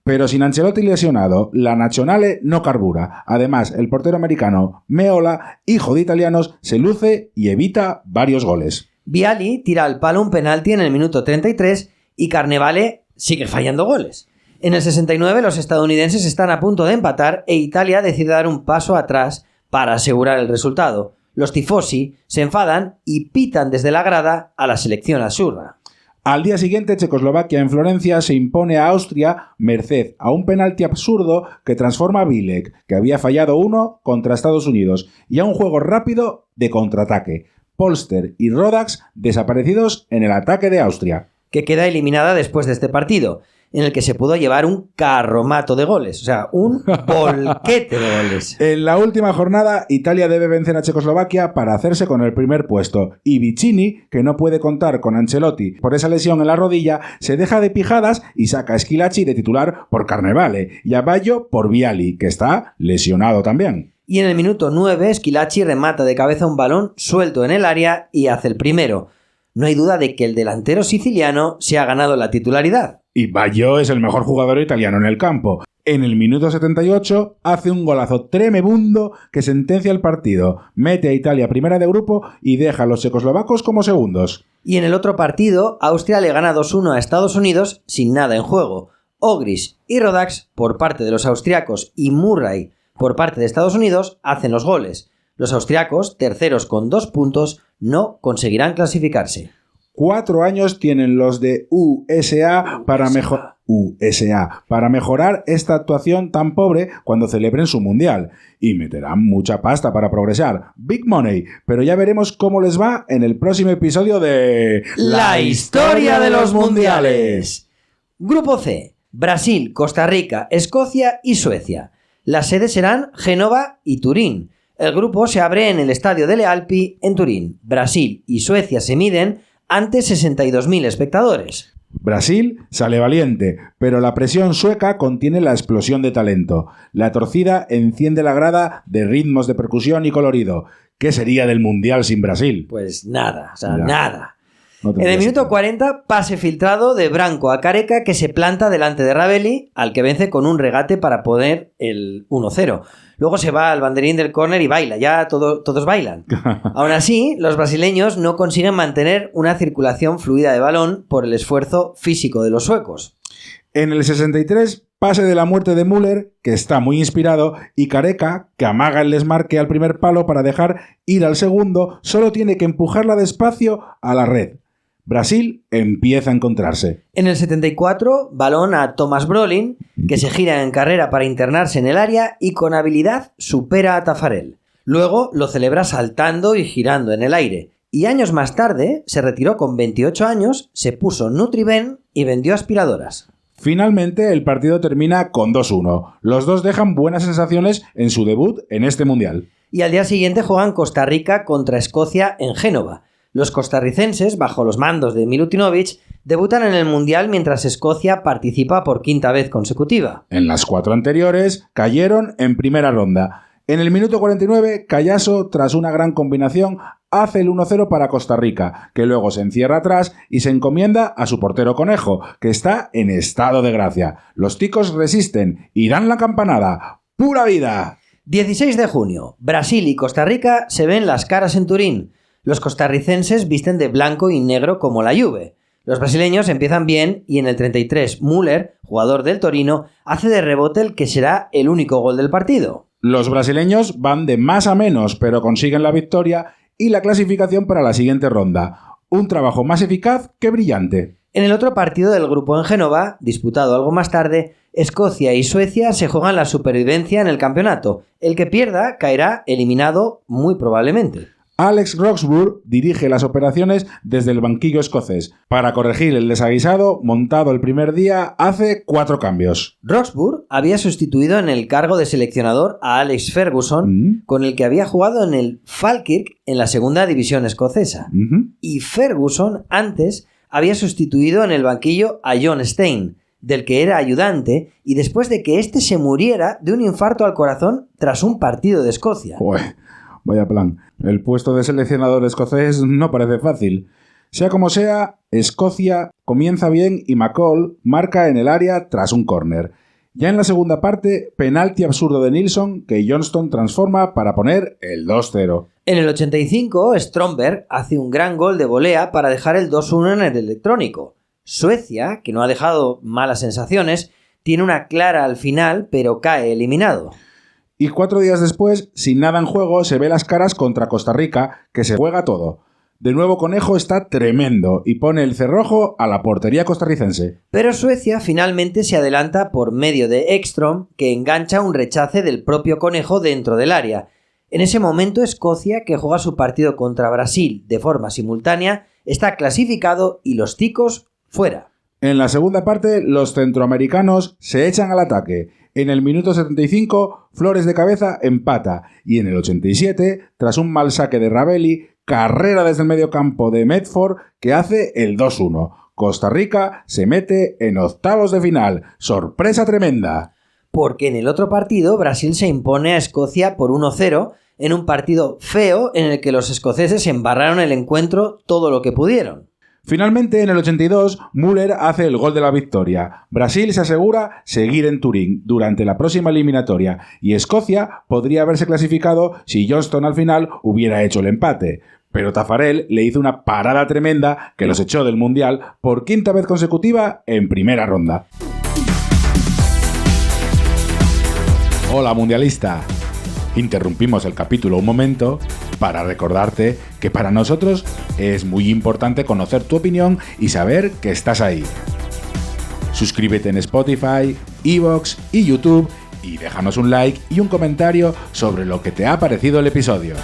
Pero sin Ancelotti lesionado, la Nazionale no carbura. Además, el portero americano Meola, hijo de italianos, se luce y evita varios goles. Vialli tira al palo un penalti en el minuto 33 y Carnevale sigue fallando goles. En el 69 los estadounidenses están a punto de empatar e Italia decide dar un paso atrás para asegurar el resultado. Los tifosi se enfadan y pitan desde la grada a la selección azzurra. Al día siguiente, Checoslovaquia en Florencia se impone a Austria merced a un penalti absurdo que transforma a Bilek, que había fallado uno, contra Estados Unidos, y a un juego rápido de contraataque. Polster y Rodax desaparecidos en el ataque de Austria. Que queda eliminada después de este partido, en el que se pudo llevar un carromato de goles, o sea, un bolquete de goles. En la última jornada, Italia debe vencer a Checoslovaquia para hacerse con el primer puesto, y Vicini, que no puede contar con Ancelotti por esa lesión en la rodilla, se deja de pijadas y saca a Schillaci de titular por Carnevale y a Baggio por Vialli, que está lesionado también. Y en el minuto 9, Schillaci remata de cabeza un balón suelto en el área y hace el primero. No hay duda de que el delantero siciliano se ha ganado la titularidad. Y Baggio es el mejor jugador italiano en el campo. En el minuto 78 hace un golazo tremebundo que sentencia el partido, mete a Italia primera de grupo y deja a los checoslovacos como segundos. Y en el otro partido, Austria le gana 2-1 a Estados Unidos sin nada en juego. Ogris y Rodax, por parte de los austriacos, y Murray, por parte de Estados Unidos, hacen los goles. Los austriacos, terceros con 2 puntos, no conseguirán clasificarse. 4 años tienen los de USA para USA para mejorar esta actuación tan pobre cuando celebren su mundial. Y meterán mucha pasta para progresar. Big money. Pero ya veremos cómo les va en el próximo episodio de... La historia de los mundiales. Grupo C. Brasil, Costa Rica, Escocia y Suecia. Las sedes serán Génova y Turín. El grupo se abre en el estadio delle Alpi en Turín. Brasil y Suecia se miden ante 62.000 espectadores. Brasil sale valiente, pero la presión sueca contiene la explosión de talento. La torcida enciende la grada de ritmos de percusión y colorido. ¿Qué sería del Mundial sin Brasil? Pues nada, nada. No En el minuto 40, pase filtrado de Branco a Careca, que se planta delante de Ravelli, al que vence con un regate para poner el 1-0. Luego se va al banderín del córner y baila, ya todos bailan. Aún así, los brasileños no consiguen mantener una circulación fluida de balón por el esfuerzo físico de los suecos. En el 63, pase de la muerte de Müller, que está muy inspirado, y Careca, que amaga el desmarque al primer palo para dejar ir al segundo, solo tiene que empujarla despacio a la red. Brasil empieza a encontrarse. En el 74, balón a Thomas Brolin, que se gira en carrera para internarse en el área y con habilidad supera a Taffarel. Luego lo celebra saltando y girando en el aire. Y años más tarde se retiró con 28 años, se puso Nutriben y vendió aspiradoras. Finalmente, el partido termina con 2-1. Los dos dejan buenas sensaciones en su debut en este mundial. Y al día siguiente juegan Costa Rica contra Escocia en Génova. Los costarricenses, bajo los mandos de Milutinovic, debutan en el Mundial mientras Escocia participa por quinta vez consecutiva. En las 4 anteriores cayeron en primera ronda. En el minuto 49, Callaso, tras una gran combinación, hace el 1-0 para Costa Rica, que luego se encierra atrás y se encomienda a su portero Conejo, que está en estado de gracia. Los ticos resisten y dan la campanada. ¡Pura vida! 16 de junio. Brasil y Costa Rica se ven las caras en Turín. Los costarricenses visten de blanco y negro como la Juve. Los brasileños empiezan bien y en el 33 Müller, jugador del Torino, hace de rebote el que será el único gol del partido. Los brasileños van de más a menos, pero consiguen la victoria y la clasificación para la siguiente ronda. Un trabajo más eficaz que brillante. En el otro partido del grupo en Génova, disputado algo más tarde, Escocia y Suecia se juegan la supervivencia en el campeonato. El que pierda caerá eliminado muy probablemente. Alex Roxburgh dirige las operaciones desde el banquillo escocés. Para corregir el desaguisado, montado el primer día, hace 4 cambios. Roxburgh había sustituido en el cargo de seleccionador a Alex Ferguson, con el que había jugado en el Falkirk en la segunda división escocesa. Y Ferguson, antes, había sustituido en el banquillo a John Stein, del que era ayudante, y después de que éste se muriera de un infarto al corazón tras un partido de Escocia. Vaya plan. El puesto de seleccionador escocés no parece fácil. Sea como sea, Escocia comienza bien y McCall marca en el área tras un córner. Ya en la segunda parte, penalti absurdo de Nilsson que Johnston transforma para poner el 2-0. En el 85, Stromberg hace un gran gol de volea para dejar el 2-1 en el electrónico. Suecia, que no ha dejado malas sensaciones, tiene una clara al final, pero cae eliminado. Y 4 días después, sin nada en juego, se ve las caras contra Costa Rica, que se juega todo. De nuevo Conejo está tremendo y pone el cerrojo a la portería costarricense. Pero Suecia finalmente se adelanta por medio de Ekström, que engancha un rechace del propio Conejo dentro del área. En ese momento Escocia, que juega su partido contra Brasil de forma simultánea, está clasificado y los ticos fuera. En la segunda parte, los centroamericanos se echan al ataque. En el minuto 75, Flores de cabeza empata. Y en el 87, tras un mal saque de Ravelli, carrera desde el mediocampo de Medford que hace el 2-1. Costa Rica se mete en octavos de final. ¡Sorpresa tremenda! Porque en el otro partido, Brasil se impone a Escocia por 1-0 en un partido feo en el que los escoceses embarraron el encuentro todo lo que pudieron. Finalmente, en el 82, Müller hace el gol de la victoria. Brasil se asegura seguir en Turín durante la próxima eliminatoria y Escocia podría haberse clasificado si Johnston al final hubiera hecho el empate. Pero Taffarel le hizo una parada tremenda que los echó del Mundial por 5ª vez consecutiva en primera ronda. Hola, mundialista. Interrumpimos el capítulo un momento para recordarte que para nosotros es muy importante conocer tu opinión y saber que estás ahí. Suscríbete en Spotify, Evox y YouTube y déjanos un like y un comentario sobre lo que te ha parecido el episodio.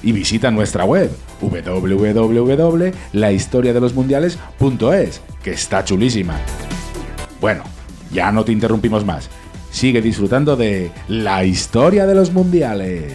Y visita nuestra web www.lahistoriadelosmundiales.es, que está chulísima. Bueno, ya no te interrumpimos más. Sigue disfrutando de la historia de los mundiales.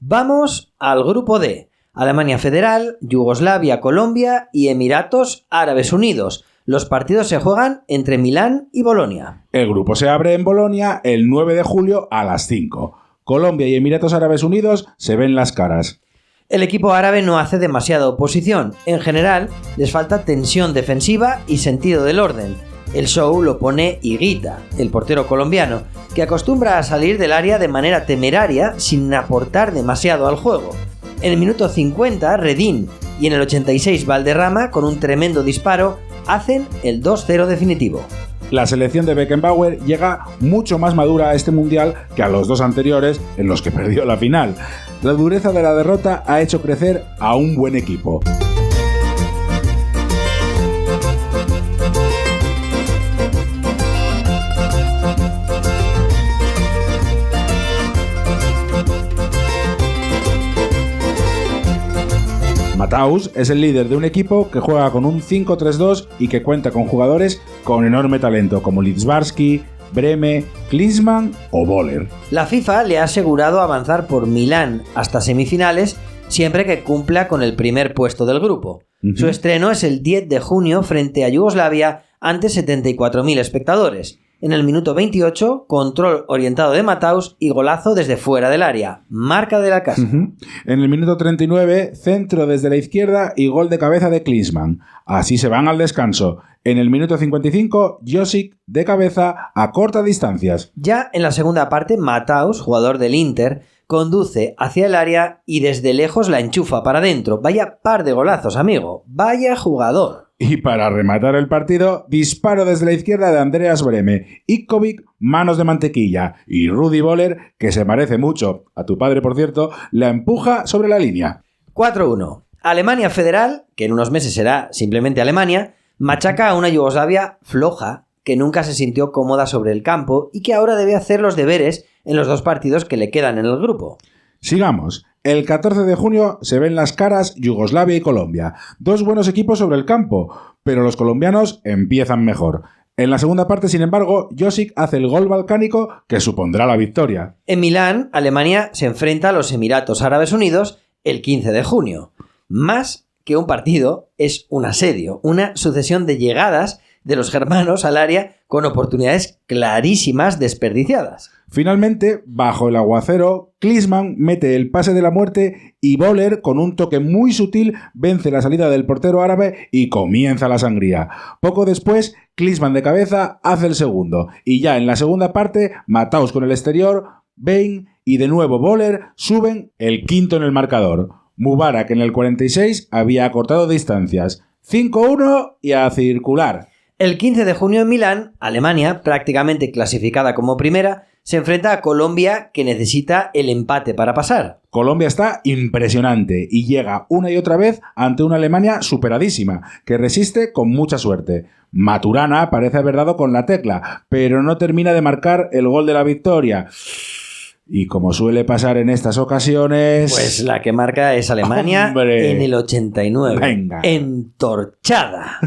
Vamos al grupo D. Alemania Federal, Yugoslavia, Colombia y Emiratos Árabes Unidos. Los partidos se juegan entre Milán y Bolonia. El grupo se abre en Bolonia el 9 de julio a las 5. Colombia y Emiratos Árabes Unidos se ven las caras. El equipo árabe no hace demasiada oposición. En general, les falta tensión defensiva y sentido del orden. El show lo pone Higuita, el portero colombiano, que acostumbra a salir del área de manera temeraria sin aportar demasiado al juego. En el minuto 50, Redín y en el 86, Valderrama, con un tremendo disparo, hacen el 2-0 definitivo. La selección de Beckenbauer llega mucho más madura a este mundial que a los dos anteriores en los que perdió la final. La dureza de la derrota ha hecho crecer a un buen equipo. Matthaus es el líder de un equipo que juega con un 5-3-2 y que cuenta con jugadores con enorme talento como Lidzbarski, Breme, Klinsmann o Boller. La FIFA le ha asegurado avanzar por Milán hasta semifinales siempre que cumpla con el primer puesto del grupo. Su estreno es el 10 de junio frente a Yugoslavia ante 74.000 espectadores. En el minuto 28, control orientado de Matthaus y golazo desde fuera del área. Marca de la casa. En el minuto 39, centro desde la izquierda y gol de cabeza de Klinsmann. Así se van al descanso. En el minuto 55, Josic de cabeza a cortas distancias. Ya en la segunda parte, Matthaus, jugador del Inter, conduce hacia el área y desde lejos la enchufa para adentro. Vaya par de golazos, amigo. Vaya jugador. Y para rematar el partido, disparo desde la izquierda de Andreas Breme, Ivkovic, manos de mantequilla, y Rudi Boller, que se parece mucho a tu padre por cierto, la empuja sobre la línea. 4-1. Alemania Federal, que en unos meses será simplemente Alemania, machaca a una Yugoslavia floja, que nunca se sintió cómoda sobre el campo y que ahora debe hacer los deberes en los dos partidos que le quedan en el grupo. Sigamos. El 14 de junio se ven las caras Yugoslavia y Colombia. Dos buenos equipos sobre el campo, pero los colombianos empiezan mejor. En la segunda parte, sin embargo, Josic hace el gol balcánico que supondrá la victoria. En Milán, Alemania se enfrenta a los Emiratos Árabes Unidos el 15 de junio. Más que un partido, es un asedio, una sucesión de llegadas de los germanos al área con oportunidades clarísimas desperdiciadas. Finalmente, bajo el aguacero, Klinsmann mete el pase de la muerte y Boller, con un toque muy sutil, vence la salida del portero árabe y comienza la sangría. Poco después, Klinsmann de cabeza hace el segundo. Y ya en la segunda parte, Matthaus con el exterior, Bain y de nuevo Boller suben el quinto en el marcador. Mubarak en el 46 había acortado distancias. 5-1 y a circular. El 15 de junio en Milán, Alemania, prácticamente clasificada como primera, se enfrenta a Colombia, que necesita el empate para pasar. Colombia está impresionante y llega una y otra vez ante una Alemania superadísima, que resiste con mucha suerte. Maturana parece haber dado con la tecla, pero no termina de marcar el gol de la victoria. Y como suele pasar en estas ocasiones... Pues la que marca es Alemania. ¡Hombre! En el 89. ¡Venga! Entorchada.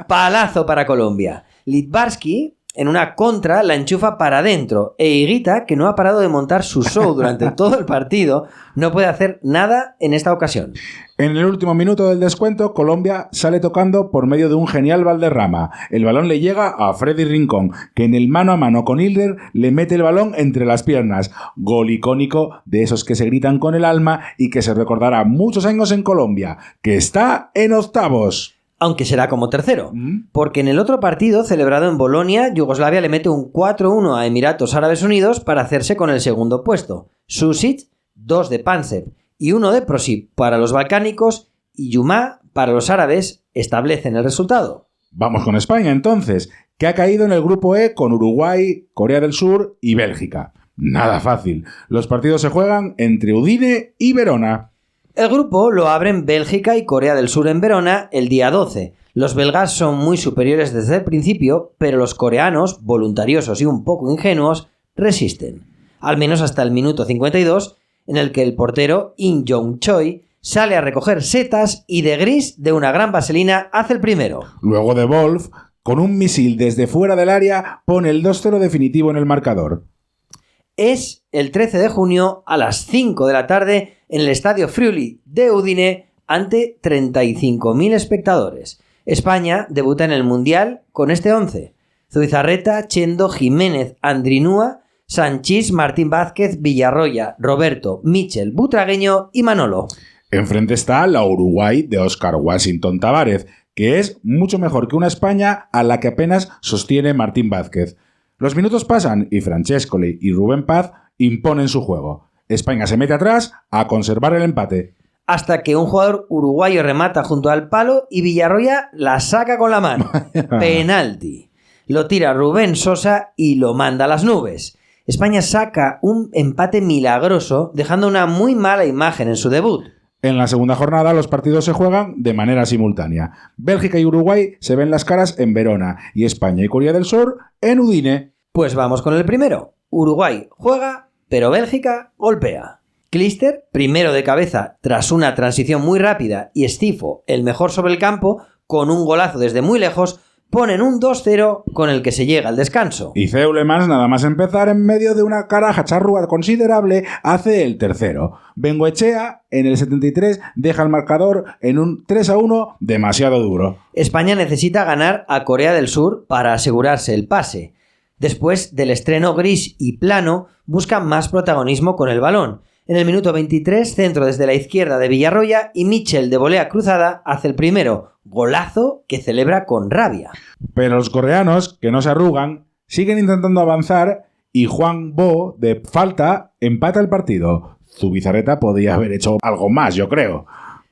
Palazo para Colombia. Lidzbarski, en una contra, la enchufa para adentro. E Higuita, que no ha parado de montar su show durante todo el partido, no puede hacer nada en esta ocasión. En el último minuto del descuento, Colombia sale tocando por medio de un genial Valderrama. El balón le llega a Freddy Rincón, que en el mano a mano con Hilder le mete el balón entre las piernas. Gol icónico de esos que se gritan con el alma y que se recordará muchos años en Colombia, que está en octavos. Aunque será como tercero, porque en el otro partido celebrado en Bolonia, Yugoslavia le mete un 4-1 a Emiratos Árabes Unidos para hacerse con el segundo puesto. Susic, 2 de Pancev y 1 de Prosip para los balcánicos y Yumá para los árabes establecen el resultado. Vamos con España entonces, que ha caído en el grupo E con Uruguay, Corea del Sur y Bélgica. Nada fácil. Los partidos se juegan entre Udine y Verona. El grupo lo abren Bélgica y Corea del Sur en Verona el día 12. Los belgas son muy superiores desde el principio, pero los coreanos, voluntariosos y un poco ingenuos, resisten. Al menos hasta el minuto 52, en el que el portero In Jong-choi sale a recoger setas y de Gris, de una gran vaselina, hace el primero. Luego de Wolf, con un misil desde fuera del área, pone el 2-0 definitivo en el marcador. Es el 13 de junio a las 5 de la tarde en el Estadio Friuli de Udine ante 35.000 espectadores. España debuta en el Mundial con este 11. Zubizarreta, Chendo, Jiménez, Andrinúa, Sanchís, Martín Vázquez, Villarroya, Roberto, Michel, Butragueño y Manolo. Enfrente está la Uruguay de Óscar Washington Tabárez, que es mucho mejor que una España a la que apenas sostiene Martín Vázquez. Los minutos pasan y Francescoli y Rubén Paz imponen su juego. España se mete atrás a conservar el empate. Hasta que un jugador uruguayo remata junto al palo y Villarroya la saca con la mano. Penalti. Lo tira Rubén Sosa y lo manda a las nubes. España saca un empate milagroso, dejando una muy mala imagen en su debut. En la segunda jornada los partidos se juegan de manera simultánea. Bélgica y Uruguay se ven las caras en Verona y España y Corea del Sur en Udine. Pues vamos con el primero. Uruguay juega, pero Bélgica golpea. Clijsters, primero de cabeza tras una transición muy rápida, y Stifo, el mejor sobre el campo, con un golazo desde muy lejos, ponen un 2-0 con el que se llega al descanso. Y Zeulemans, nada más empezar, en medio de una caraja charrúa considerable, hace el tercero. Bengoechea, en el 73, deja el marcador en un 3-1 demasiado duro. España necesita ganar a Corea del Sur para asegurarse el pase. Después del estreno gris y plano, busca más protagonismo con el balón. En el minuto 23, centro desde la izquierda de Villarroya y Michel de volea cruzada hace el primero, golazo que celebra con rabia. Pero los coreanos, que no se arrugan, siguen intentando avanzar y Juan Bo, de falta, empata el partido. Zubizarreta podía haber hecho algo más, yo creo.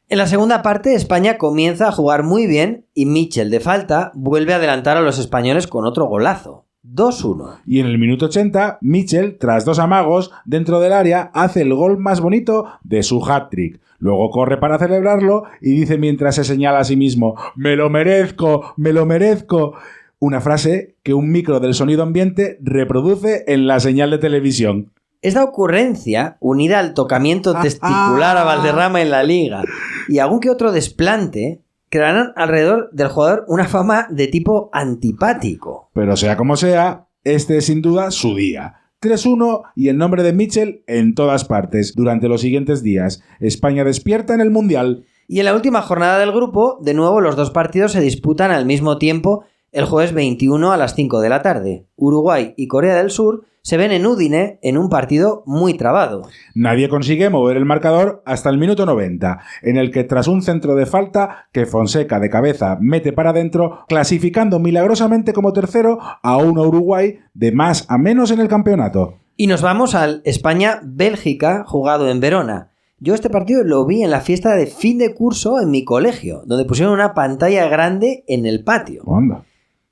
En la segunda parte, España comienza a jugar muy bien y Michel, de falta, vuelve a adelantar a los españoles con otro golazo. 2-1. Y en el minuto 80, Michel, tras dos amagos dentro del área, hace el gol más bonito de su hat-trick. Luego corre para celebrarlo y dice mientras se señala a sí mismo: ¡Me lo merezco! ¡Me lo merezco! Una frase que un micro del sonido ambiente reproduce en la señal de televisión. Esta ocurrencia, unida al tocamiento testicular a Valderrama en la Liga y algún que otro desplante, crearán alrededor del jugador una fama de tipo antipático. Pero sea como sea, este es sin duda su día. 3-1 y el nombre de Michel en todas partes. Durante los siguientes días, España despierta en el Mundial. Y en la última jornada del grupo, de nuevo los dos partidos se disputan al mismo tiempo el jueves 21 a las 5 de la tarde. Uruguay y Corea del Sur se ven en Udine en un partido muy trabado. Nadie consigue mover el marcador hasta el minuto 90, en el que tras un centro de falta que Fonseca de cabeza mete para adentro, clasificando milagrosamente como tercero a un Uruguay de más a menos en el campeonato. Y nos vamos al España-Bélgica jugado en Verona. Yo este partido lo vi en la fiesta de fin de curso en mi colegio, donde pusieron una pantalla grande en el patio. Anda.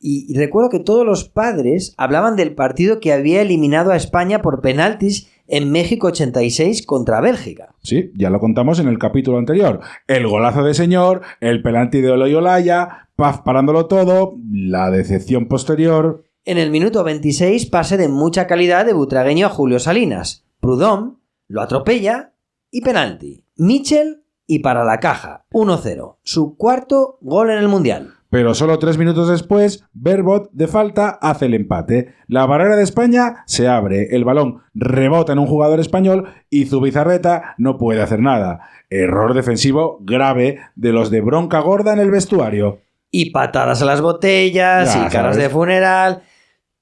Y recuerdo que todos los padres hablaban del partido que había eliminado a España por penaltis en México 86 contra Bélgica. Sí, ya lo contamos en el capítulo anterior. El golazo de señor, el penalti de Oloy Olaya, Paz parándolo todo, la decepción posterior. En el minuto 26, pase de mucha calidad de Butragueño a Julio Salinas. Prudhomme lo atropella y penalti. Michel y para la caja. 1-0. Su cuarto gol en el Mundial. Pero solo 3 minutos después, Verbot, de falta, hace el empate. La barrera de España se abre, el balón rebota en un jugador español y Zubizarreta no puede hacer nada. Error defensivo grave de los de bronca gorda en el vestuario. Y patadas a las botellas, Ya y caras sabes. de funeral.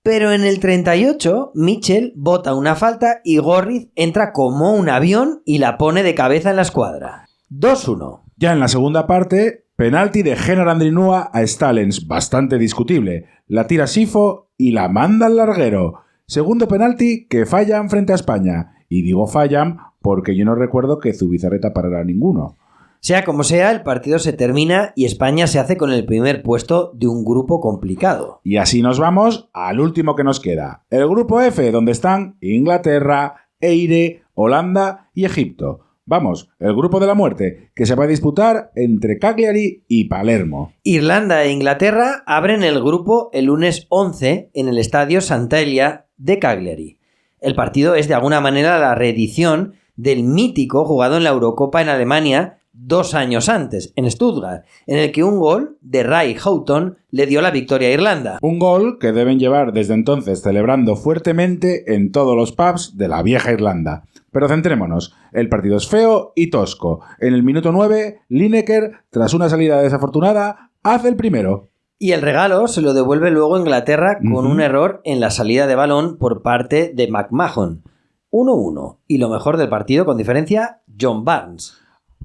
Pero en el 38, Michel bota una falta y Gorriz entra como un avión y la pone de cabeza en la escuadra. 2-1. Ya en la segunda parte, penalti de Genar Andrinúa a Stalens, bastante discutible. La tira Sifo y la manda al larguero. Segundo penalti que fallan frente a España. Y digo fallan porque yo no recuerdo que Zubizarreta parara ninguno. Sea como sea, el partido se termina y España se hace con el primer puesto de un grupo complicado. Y así nos vamos al último que nos queda. El grupo F, donde están Inglaterra, Eire, Holanda y Egipto. Vamos, el grupo de la muerte, que se va a disputar entre Cagliari y Palermo. Irlanda e Inglaterra abren el grupo el lunes 11 en el estadio Sant'Elia de Cagliari. El partido es de alguna manera la reedición del mítico jugado en la Eurocopa en Alemania 2 años antes, en Stuttgart, en el que un gol de Ray Houghton le dio la victoria a Irlanda. Un gol que deben llevar desde entonces celebrando fuertemente en todos los pubs de la vieja Irlanda. Pero centrémonos, el partido es feo y tosco. En el minuto 9, Lineker, tras una salida desafortunada, hace el primero. Y el regalo se lo devuelve luego Inglaterra con un error en la salida de balón por parte de McMahon. 1-1. Y lo mejor del partido, con diferencia, John Barnes.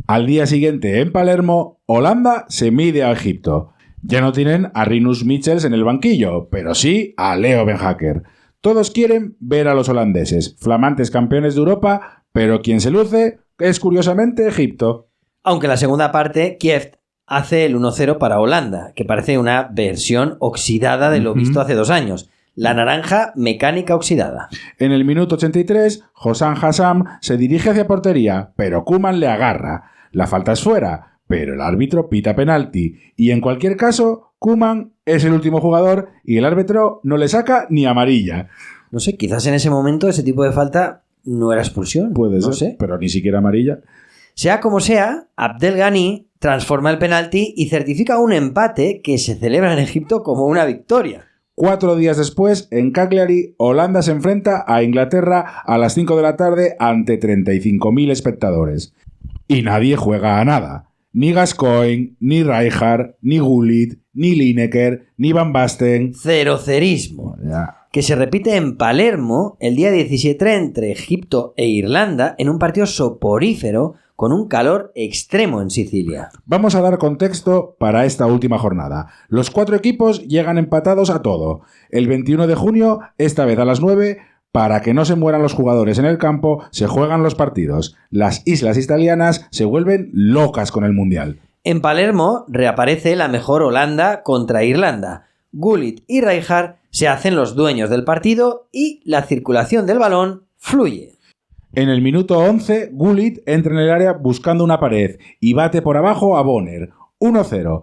Al día siguiente, en Palermo, Holanda se mide a Egipto. Ya no tienen a Rinus Michels en el banquillo, pero sí a Leo Beenhakker. Todos quieren ver a los holandeses, flamantes campeones de Europa, pero quien se luce es curiosamente Egipto. Aunque en la segunda parte, Kieft hace el 1-0 para Holanda, que parece una versión oxidada de lo visto hace 2 años. La naranja mecánica oxidada. En el minuto 83, Hossam Hassam se dirige hacia portería, pero Koeman le agarra. La falta es fuera, pero el árbitro pita penalti. Y en cualquier caso, Koeman es el último jugador y el árbitro no le saca ni amarilla. No sé, quizás en ese momento ese tipo de falta no era expulsión. Puede ser, no sé. pero ni siquiera amarilla. Sea como sea, Abdel Ghani transforma el penalti y certifica un empate que se celebra en Egipto como una victoria. 4 días después, en Cagliari, Holanda se enfrenta a Inglaterra a las 5 de la tarde ante 35.000 espectadores. Y nadie juega a nada. Ni Gascoigne, ni Rijkaard, ni Gullit, ni Lineker, ni Van Basten. Cerocerismo. Que se repite en Palermo el día 17 entre Egipto e Irlanda en un partido soporífero con un calor extremo en Sicilia. Vamos a dar contexto para esta última jornada. Los 4 equipos llegan empatados a todo. El 21 de junio, esta vez a las 9, para que no se mueran los jugadores en el campo, se juegan los partidos. Las islas italianas se vuelven locas con el Mundial. En Palermo reaparece la mejor Holanda contra Irlanda. Gullit y Rijkaard se hacen los dueños del partido y la circulación del balón fluye. En el minuto 11, Gullit entra en el área buscando una pared y bate por abajo a Bonner. 1-0.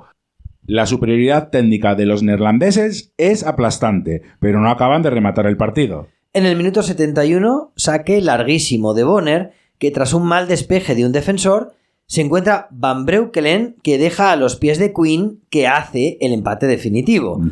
La superioridad técnica de los neerlandeses es aplastante, pero no acaban de rematar el partido. En el minuto 71, saque larguísimo de Bonner, que tras un mal despeje de un defensor, se encuentra Van Breukelen, que deja a los pies de Quinn, que hace el empate definitivo.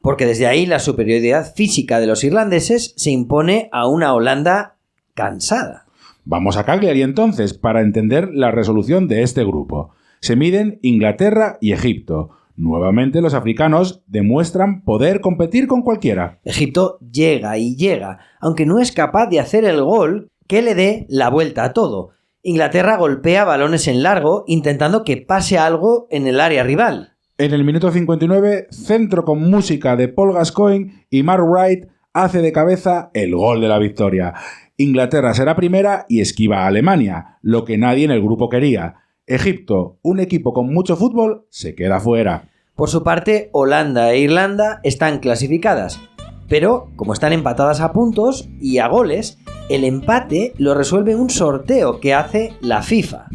Porque desde ahí la superioridad física de los irlandeses se impone a una Holanda cansada. Vamos a Cagliari entonces para entender la resolución de este grupo. Se miden Inglaterra y Egipto. Nuevamente los africanos demuestran poder competir con cualquiera. Egipto llega y llega, aunque no es capaz de hacer el gol que le dé la vuelta a todo. Inglaterra golpea balones en largo intentando que pase algo en el área rival. En el minuto 59, centro con música de Paul Gascoigne y Mark Wright hace de cabeza el gol de la victoria. Inglaterra será primera y esquiva a Alemania, lo que nadie en el grupo quería. Egipto, un equipo con mucho fútbol, se queda fuera. Por su parte, Holanda e Irlanda están clasificadas, pero como están empatadas a puntos y a goles, el empate lo resuelve un sorteo que hace la FIFA.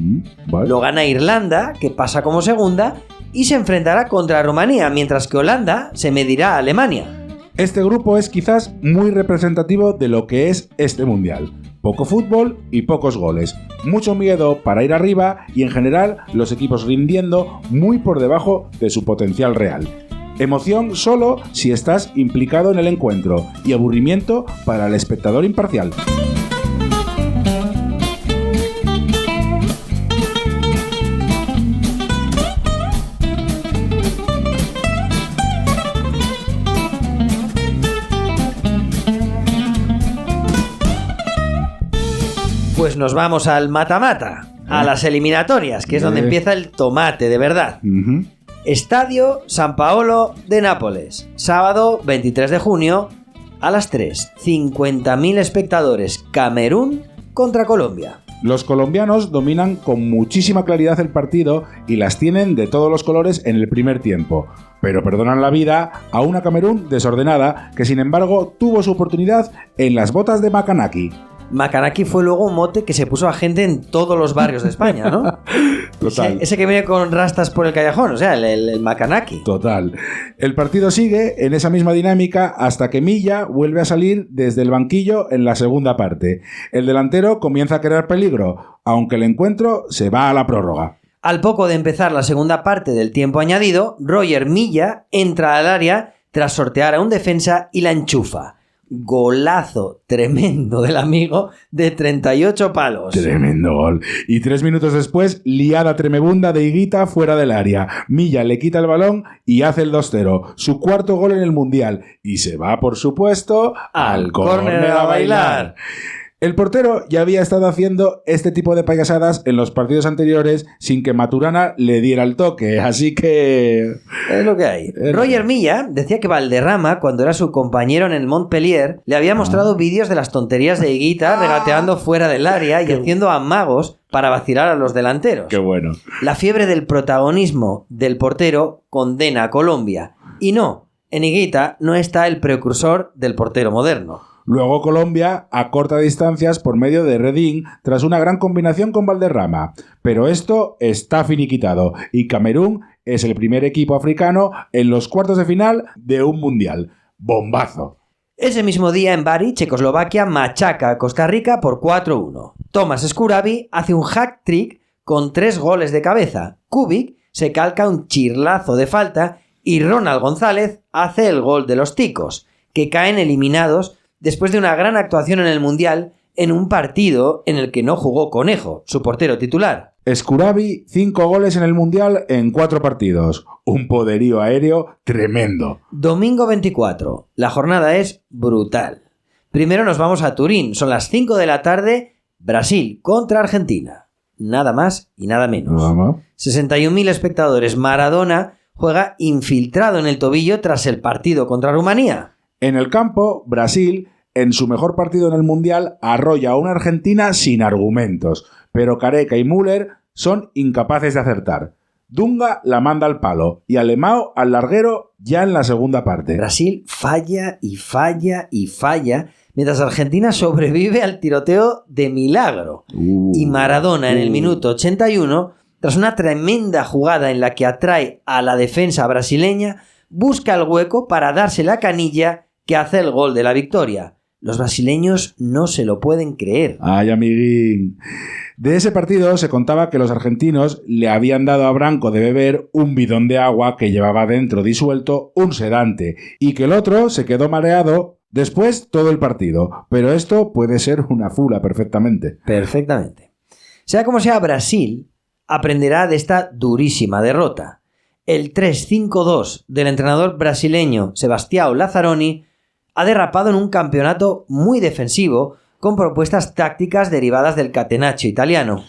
Vale. Lo gana Irlanda, que pasa como segunda, y se enfrentará contra Rumanía, mientras que Holanda se medirá a Alemania. Este grupo es quizás muy representativo de lo que es este mundial. Poco fútbol y pocos goles. Mucho miedo para ir arriba y en general los equipos rindiendo muy por debajo de su potencial real. Emoción solo si estás implicado en el encuentro y aburrimiento para el espectador imparcial. Pues nos vamos al mata-mata, a las eliminatorias, que es donde empieza el tomate de verdad. Estadio San Paolo de Nápoles, sábado 23 de junio a las 3. 50.000 espectadores, Camerún contra Colombia. Los colombianos dominan con muchísima claridad el partido y las tienen de todos los colores en el primer tiempo, pero perdonan la vida a una Camerún desordenada que sin embargo tuvo su oportunidad en las botas de Makanaki. Macanaki fue luego un mote que se puso a gente en todos los barrios de España, ¿no? Total. Ese que viene con rastas por el callejón, o sea, el Macanaki. Total. El partido sigue en esa misma dinámica hasta que Milla vuelve a salir desde el banquillo en la segunda parte. El delantero comienza a crear peligro, aunque el encuentro se va a la prórroga. Al poco de empezar la segunda parte del tiempo añadido, Roger Milla entra al área tras sortear a un defensa y la enchufa. Golazo tremendo del amigo de 38 palos. Tremendo gol. Y 3 minutos después, liada tremebunda de Higuita fuera del área. Milla le quita el balón y hace el 2-0. Su cuarto gol en el Mundial. Y se va, por supuesto, al córner a bailar. El portero ya había estado haciendo este tipo de payasadas en los partidos anteriores sin que Maturana le diera el toque, así que... Es lo que hay. Roger Milla decía que Valderrama, cuando era su compañero en el Montpellier, le había mostrado vídeos de las tonterías de Higuita regateando fuera del área y haciendo amagos para vacilar a los delanteros. ¡Qué bueno! La fiebre del protagonismo del portero condena a Colombia. Y no, en Higuita no está el precursor del portero moderno. Luego Colombia acorta distancias por medio de Redín tras una gran combinación con Valderrama. Pero esto está finiquitado y Camerún es el primer equipo africano en los cuartos de final de un mundial. ¡Bombazo! Ese mismo día en Bari, Checoslovaquia machaca a Costa Rica por 4-1. Thomas Scurabi hace un hat-trick con 3 goles de cabeza. Kubik se calca un chirlazo de falta y Ronald González hace el gol de los ticos, que caen eliminados después de una gran actuación en el Mundial en un partido en el que no jugó Conejo, su portero titular. Scurabi, 5 goles en el Mundial en 4 partidos. Un poderío aéreo tremendo. Domingo 24. La jornada es brutal. Primero nos vamos a Turín. Son las 5 de la tarde. Brasil contra Argentina. Nada más y nada menos. 61.000 espectadores. Maradona juega infiltrado en el tobillo tras el partido contra Rumanía. En el campo, Brasil, en su mejor partido en el Mundial, arrolla a una Argentina sin argumentos, pero Careca y Müller son incapaces de acertar. Dunga la manda al palo y Alemão al larguero ya en la segunda parte. Brasil falla y falla y falla, mientras Argentina sobrevive al tiroteo de milagro. Y Maradona en el minuto 81, tras una tremenda jugada en la que atrae a la defensa brasileña, busca el hueco para darse la canilla que hace el gol de la victoria. Los brasileños no se lo pueden creer. ¡Ay, amiguín! De ese partido se contaba que los argentinos le habían dado a Branco de beber un bidón de agua que llevaba dentro disuelto un sedante y que el otro se quedó mareado después todo el partido. Pero esto puede ser una fula perfectamente. Perfectamente. Sea como sea, Brasil aprenderá de esta durísima derrota. El 3-5-2 del entrenador brasileño Sebastião Lazzaroni ha derrapado en un campeonato muy defensivo con propuestas tácticas derivadas del catenaccio italiano.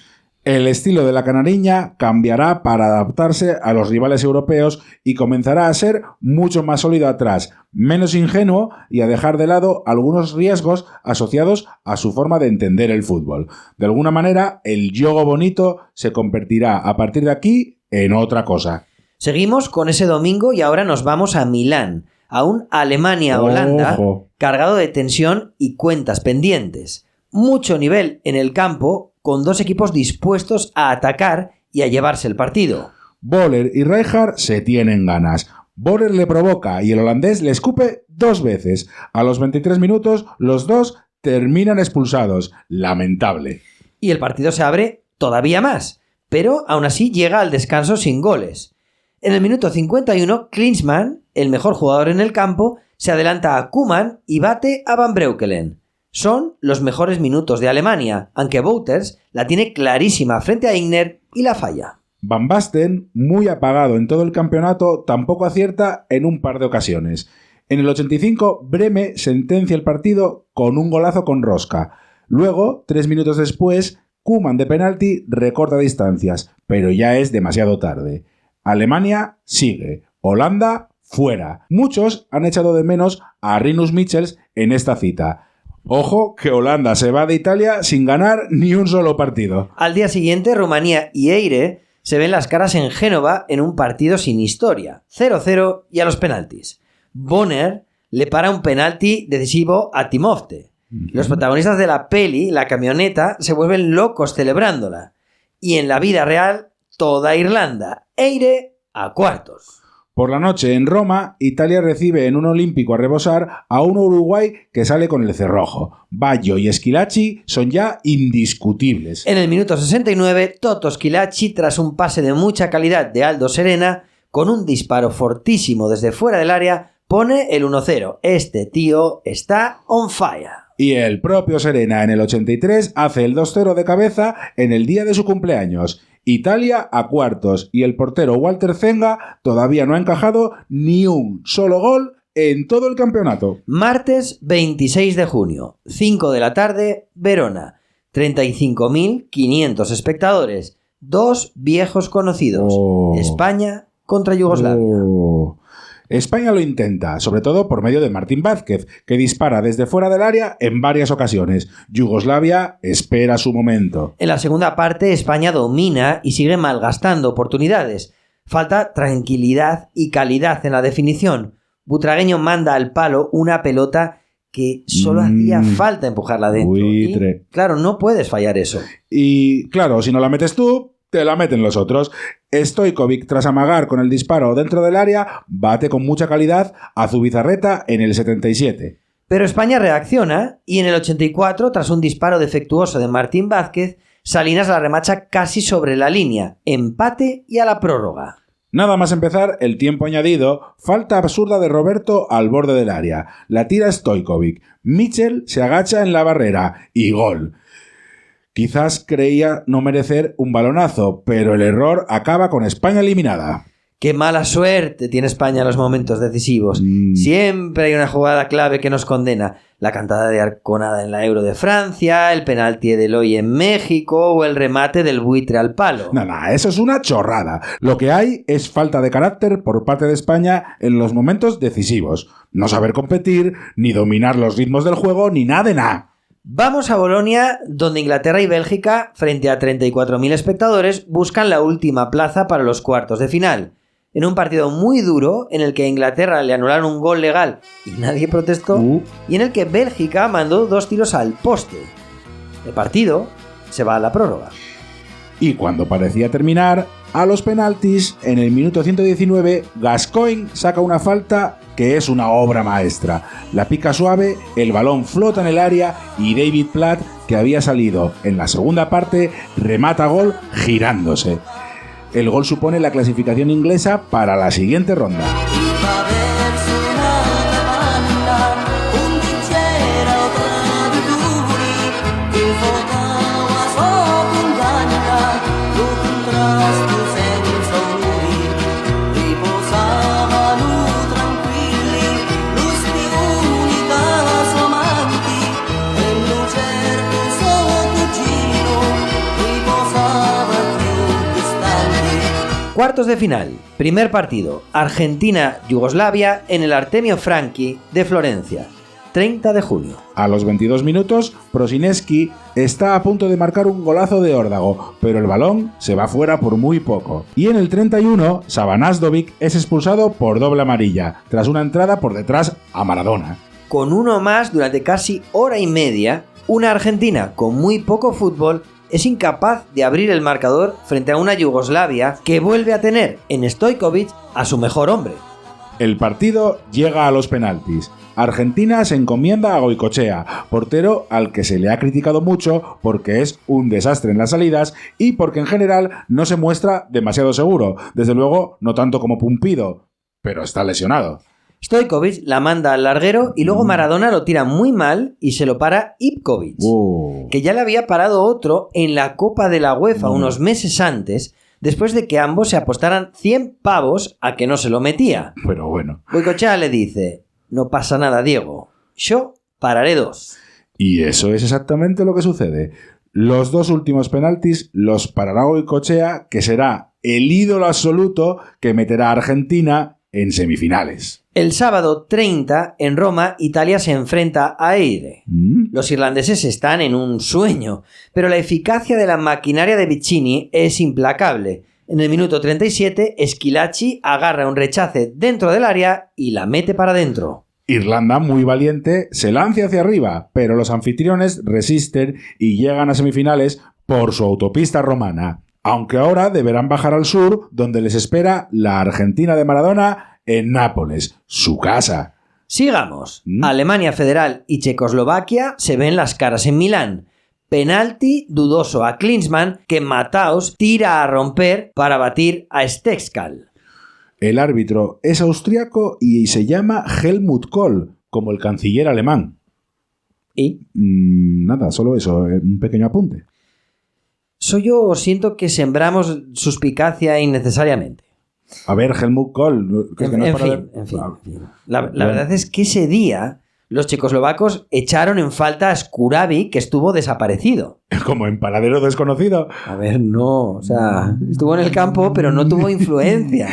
El estilo de la canariña cambiará para adaptarse a los rivales europeos y comenzará a ser mucho más sólido atrás, menos ingenuo y a dejar de lado algunos riesgos asociados a su forma de entender el fútbol. De alguna manera, el juego bonito se convertirá a partir de aquí en otra cosa. Seguimos con ese domingo y ahora nos vamos a Milán, a un Alemania-Holanda cargado de tensión y cuentas pendientes. Mucho nivel en el campo, con 2 equipos dispuestos a atacar y a llevarse el partido. Boller y Rijkaard se tienen ganas. Boller le provoca y el holandés le escupe 2 veces. A los 23 minutos, los dos terminan expulsados. Lamentable. Y el partido se abre todavía más, pero aún así llega al descanso sin goles. En el minuto 51, Klinsmann, el mejor jugador en el campo, se adelanta a Koeman y bate a Van Breukelen. Son los mejores minutos de Alemania, aunque Wouters la tiene clarísima frente a Igner y la falla. Van Basten, muy apagado en todo el campeonato, tampoco acierta en un par de ocasiones. En el 85, Breme sentencia el partido con un golazo con rosca. Luego, 3 minutos después, Koeman de penalti recorta distancias, pero ya es demasiado tarde. Alemania sigue, Holanda fuera. Muchos han echado de menos a Rinus Michels en esta cita. Ojo que Holanda se va de Italia sin ganar ni un solo partido. Al día siguiente, Rumanía y Eire se ven las caras en Génova en un partido sin historia, 0-0 y a los penaltis. Bonner le para un penalti decisivo a Timofte. Los protagonistas de la peli, la camioneta, se vuelven locos celebrándola. Y en la vida real, toda Irlanda, Eire a cuartos. Por la noche en Roma, Italia recibe en un olímpico a rebosar a un Uruguay que sale con el cerrojo. Baggio y Schillaci son ya indiscutibles. En el minuto 69, Toto Schillaci, tras un pase de mucha calidad de Aldo Serena, con un disparo fortísimo desde fuera del área, pone el 1-0. Este tío está on fire. Y el propio Serena en el 83 hace el 2-0 de cabeza en el día de su cumpleaños. Italia a cuartos y el portero Walter Zenga todavía no ha encajado ni un solo gol en todo el campeonato. Martes 26 de junio, 5 de la tarde, Verona. 35.500 espectadores. 2 viejos conocidos. España contra Yugoslavia. España lo intenta, sobre todo por medio de Martín Vázquez, que dispara desde fuera del área en varias ocasiones. Yugoslavia espera su momento. En la segunda parte, España domina y sigue malgastando oportunidades. Falta tranquilidad y calidad en la definición. Butragueño manda al palo una pelota que solo hacía falta empujarla dentro. Y, claro, no puedes fallar eso. Y claro, si no la metes tú, te la meten los otros. Stojkovic, tras amagar con el disparo dentro del área, bate con mucha calidad a Zubizarreta en el 77. Pero España reacciona y en el 84, tras un disparo defectuoso de Martín Vázquez, Salinas la remacha casi sobre la línea. Empate y a la prórroga. Nada más empezar el tiempo añadido, falta absurda de Roberto al borde del área. La tira Stojkovic. Mitchell se agacha en la barrera y gol. Quizás creía no merecer un balonazo, pero el error acaba con España eliminada. ¡Qué mala suerte tiene España en los momentos decisivos! Siempre hay una jugada clave que nos condena. La cantada de Arconada en la Euro de Francia, el penalti de Eloy en México o el remate del buitre al palo. No, eso es una chorrada. Lo que hay es falta de carácter por parte de España en los momentos decisivos. No saber competir, ni dominar los ritmos del juego, ni nada de nada. Vamos a Bolonia, donde Inglaterra y Bélgica, frente a 34.000 espectadores, buscan la última plaza para los cuartos de final. En un partido muy duro, en el que a Inglaterra le anularon un gol legal y nadie protestó, y en el que Bélgica mandó 2 tiros al poste. El partido se va a la prórroga. Y cuando parecía terminar, a los penaltis, en el minuto 119, Gascoigne saca una falta que es una obra maestra. La pica suave, el balón flota en el área y David Platt, que había salido en la segunda parte, remata gol girándose. El gol supone la clasificación inglesa para la siguiente ronda. Cuartos de final. Primer partido. Argentina-Yugoslavia en el Artemio Franchi de Florencia. 30 de junio. A los 22 minutos, Prosineski está a punto de marcar un golazo de órdago, pero el balón se va fuera por muy poco. Y en el 31, Sabanazdovic es expulsado por doble amarilla, tras una entrada por detrás a Maradona. Con uno más durante casi hora y media, una Argentina con muy poco fútbol es incapaz de abrir el marcador frente a una Yugoslavia que vuelve a tener en Stojkovic a su mejor hombre. El partido llega a los penaltis. Argentina se encomienda a Goicoechea, portero al que se le ha criticado mucho porque es un desastre en las salidas y porque en general no se muestra demasiado seguro. Desde luego, no tanto como Pumpido, pero está lesionado. Stojkovic la manda al larguero y luego Maradona lo tira muy mal y se lo para Ivkovic, que ya le había parado otro en la Copa de la UEFA unos meses antes, después de que ambos se apostaran 100 pavos a que no se lo metía. Pero bueno. Goicoechea le dice: no pasa nada, Diego, yo pararé 2. Y eso es exactamente lo que sucede. Los 2 últimos penaltis los parará Goicoechea, que será el ídolo absoluto que meterá a Argentina en semifinales. El sábado 30, en Roma, Italia se enfrenta a Eire. Los irlandeses están en un sueño, pero la eficacia de la maquinaria de Vicini es implacable. En el minuto 37, Schillaci agarra un rechace dentro del área y la mete para adentro. Irlanda, muy valiente, se lanza hacia arriba, pero los anfitriones resisten y llegan a semifinales por su autopista romana. Aunque ahora deberán bajar al sur, donde les espera la Argentina de Maradona en Nápoles, su casa. Sigamos. Alemania Federal y Checoslovaquia se ven las caras en Milán. Penalti dudoso a Klinsmann que Matthaus tira a romper para batir a Stexkal. El árbitro es austriaco y se llama Helmut Kohl, como el canciller alemán. ¿Y? Nada, solo eso, un pequeño apunte. Yo siento que sembramos suspicacia innecesariamente. A ver, Helmut Kohl... En fin. La verdad es que ese día los checoslovacos echaron en falta a Skurabi, que estuvo desaparecido. Como en paradero desconocido. A ver, no, o sea, estuvo en el campo, pero no tuvo influencia.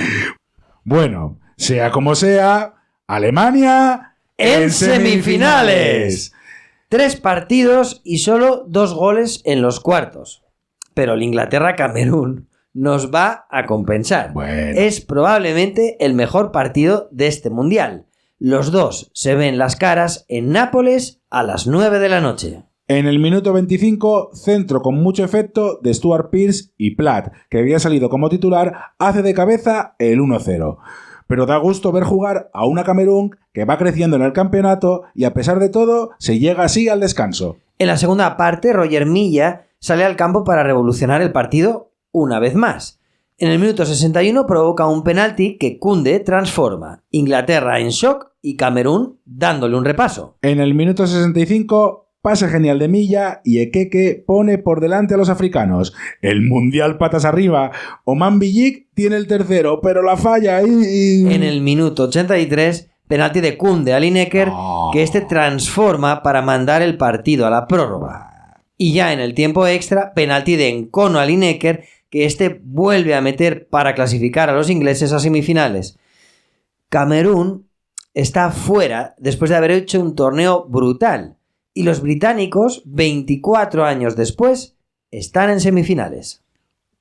Bueno, sea como sea, Alemania en semifinales. 3 partidos y solo 2 goles en los cuartos. Pero el Inglaterra-Camerún nos va a compensar. Bueno. Es probablemente el mejor partido de este mundial. Los dos se ven las caras en Nápoles a las 9 de la noche. En el minuto 25, centro con mucho efecto de Stuart Pearce y Platt, que había salido como titular, hace de cabeza el 1-0. Pero da gusto ver jugar a una Camerún que va creciendo en el campeonato y a pesar de todo se llega así al descanso. En la segunda parte, Roger Milla sale al campo para revolucionar el partido una vez más. En el minuto 61 provoca un penalti que Koundé transforma. Inglaterra en shock y Camerún dándole un repaso. En el minuto 65, pase genial de Milla y Ekeke pone por delante a los africanos. El mundial patas arriba. Oman Billik tiene el tercero, pero la falla y... En el minuto 83, penalti de Koundé a Lineker, que este transforma para mandar el partido a la prórroga. Y ya en el tiempo extra, penalti de Nkono a Lineker, que este vuelve a meter para clasificar a los ingleses a semifinales. Camerún está fuera después de haber hecho un torneo brutal. Y los británicos, 24 años después, están en semifinales.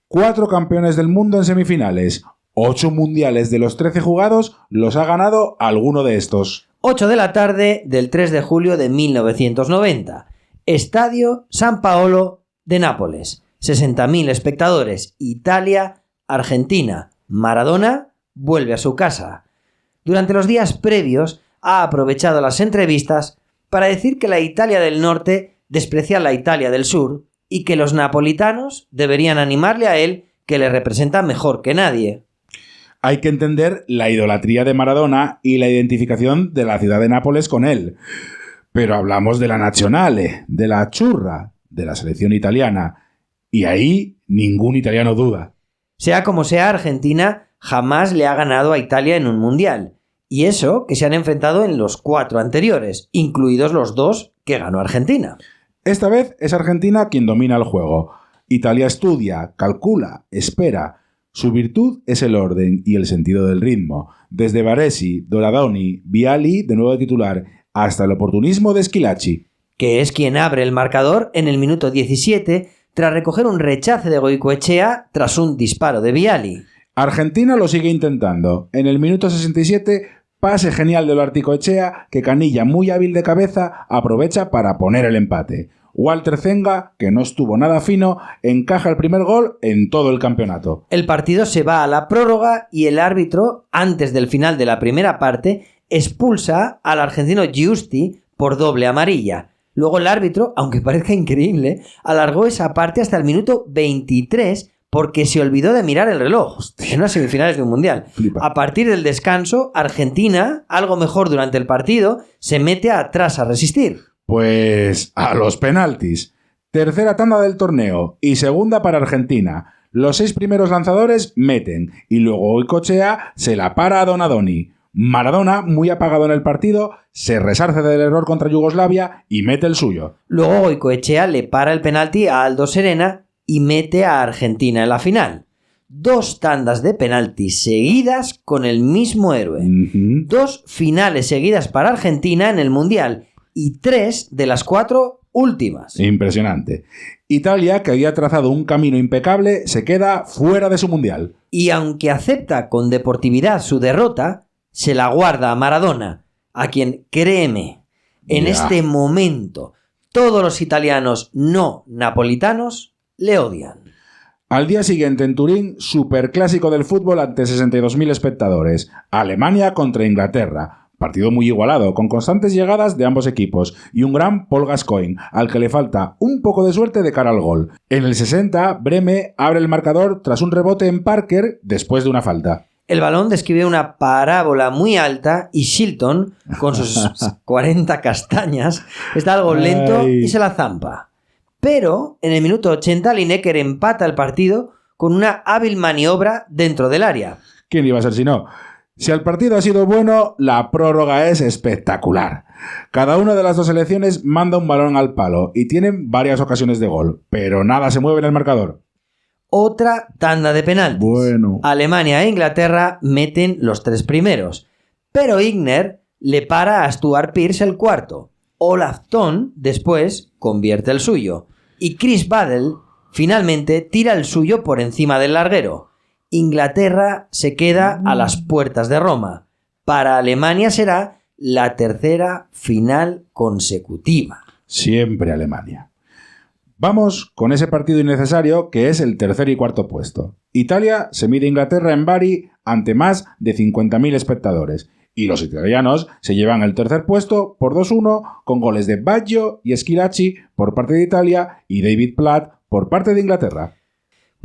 4 campeones del mundo en semifinales. 8 mundiales de los 13 jugados los ha ganado alguno de estos. 8 de la tarde del 3 de julio de 1990. Estadio San Paolo de Nápoles. 60.000 espectadores. Italia, Argentina. Maradona vuelve a su casa. Durante los días previos ha aprovechado las entrevistas para decir que la Italia del norte desprecia a la Italia del sur y que los napolitanos deberían animarle a él, que le representa mejor que nadie. Hay que entender la idolatría de Maradona y la identificación de la ciudad de Nápoles con él. Pero hablamos de la Nazionale, de la Azzurra, de la selección italiana. Y ahí ningún italiano duda. Sea como sea, Argentina jamás le ha ganado a Italia en un mundial. Y eso que se han enfrentado en los 4 anteriores, incluidos los 2 que ganó Argentina. Esta vez es Argentina quien domina el juego. Italia estudia, calcula, espera. Su virtud es el orden y el sentido del ritmo. Desde Baresi, Donadoni, Vialli, de nuevo titular, hasta el oportunismo de Schillaci. Que es quien abre el marcador en el minuto 17 tras recoger un rechace de Goicoechea tras un disparo de Vialli. Argentina lo sigue intentando. En el minuto 67, pase genial de Goicoechea que Canilla, muy hábil de cabeza, aprovecha para poner el empate. Walter Zenga, que no estuvo nada fino, encaja el primer gol en todo el campeonato. El partido se va a la prórroga y el árbitro, antes del final de la primera parte, expulsa al argentino Giusti por doble amarilla. Luego el árbitro, aunque parezca increíble, alargó esa parte hasta el minuto 23 porque se olvidó de mirar el reloj. En unas semifinales de un mundial. Flipa. A partir del descanso, Argentina, algo mejor durante el partido, se mete atrás a resistir. Pues a los penaltis. Tercera tanda del torneo y segunda para Argentina. Los 6 primeros lanzadores meten y luego Goicoechea se la para a Donadoni. Maradona, muy apagado en el partido, se resarce del error contra Yugoslavia y mete el suyo. Luego Goicoechea le para el penalti a Aldo Serena y mete a Argentina en la final. 2 tandas de penaltis seguidas con el mismo héroe. 2 finales seguidas para Argentina en el Mundial y 3 de las 4 últimas. Impresionante. Italia, que había trazado un camino impecable, se queda fuera de su Mundial. Y aunque acepta con deportividad su derrota, se la guarda a Maradona, a quien, créeme, en Ya. este momento todos los italianos no napolitanos le odian. Al día siguiente en Turín, superclásico del fútbol ante 62.000 espectadores. Alemania contra Inglaterra. Partido muy igualado, con constantes llegadas de ambos equipos y un gran Paul Gascoigne, al que le falta un poco de suerte de cara al gol. En el 60, Breme abre el marcador tras un rebote en Parker después de una falta. El balón describe una parábola muy alta y Shilton, con sus 40 castañas, está algo lento Ay. y se la zampa. Pero en el minuto 80 Lineker empata el partido con una hábil maniobra dentro del área. ¿Quién iba a ser si no? Si el partido ha sido bueno, la prórroga es espectacular. Cada una de las dos selecciones manda un balón al palo y tienen varias ocasiones de gol, pero nada se mueve en el marcador. Otra tanda de penaltis. Bueno. Alemania e Inglaterra meten los 3 primeros, pero Igner le para a Stuart Pearce el cuarto. Olaf Thon después convierte el suyo y Chris Badel finalmente tira el suyo por encima del larguero. Inglaterra se queda a las puertas de Roma. Para Alemania será la tercera final consecutiva. Siempre Alemania. Vamos con ese partido innecesario que es el tercer y cuarto puesto. Italia se mide a Inglaterra en Bari ante más de 50.000 espectadores. Y los italianos se llevan el tercer puesto por 2-1 con goles de Baggio y Schillaci por parte de Italia y David Platt por parte de Inglaterra.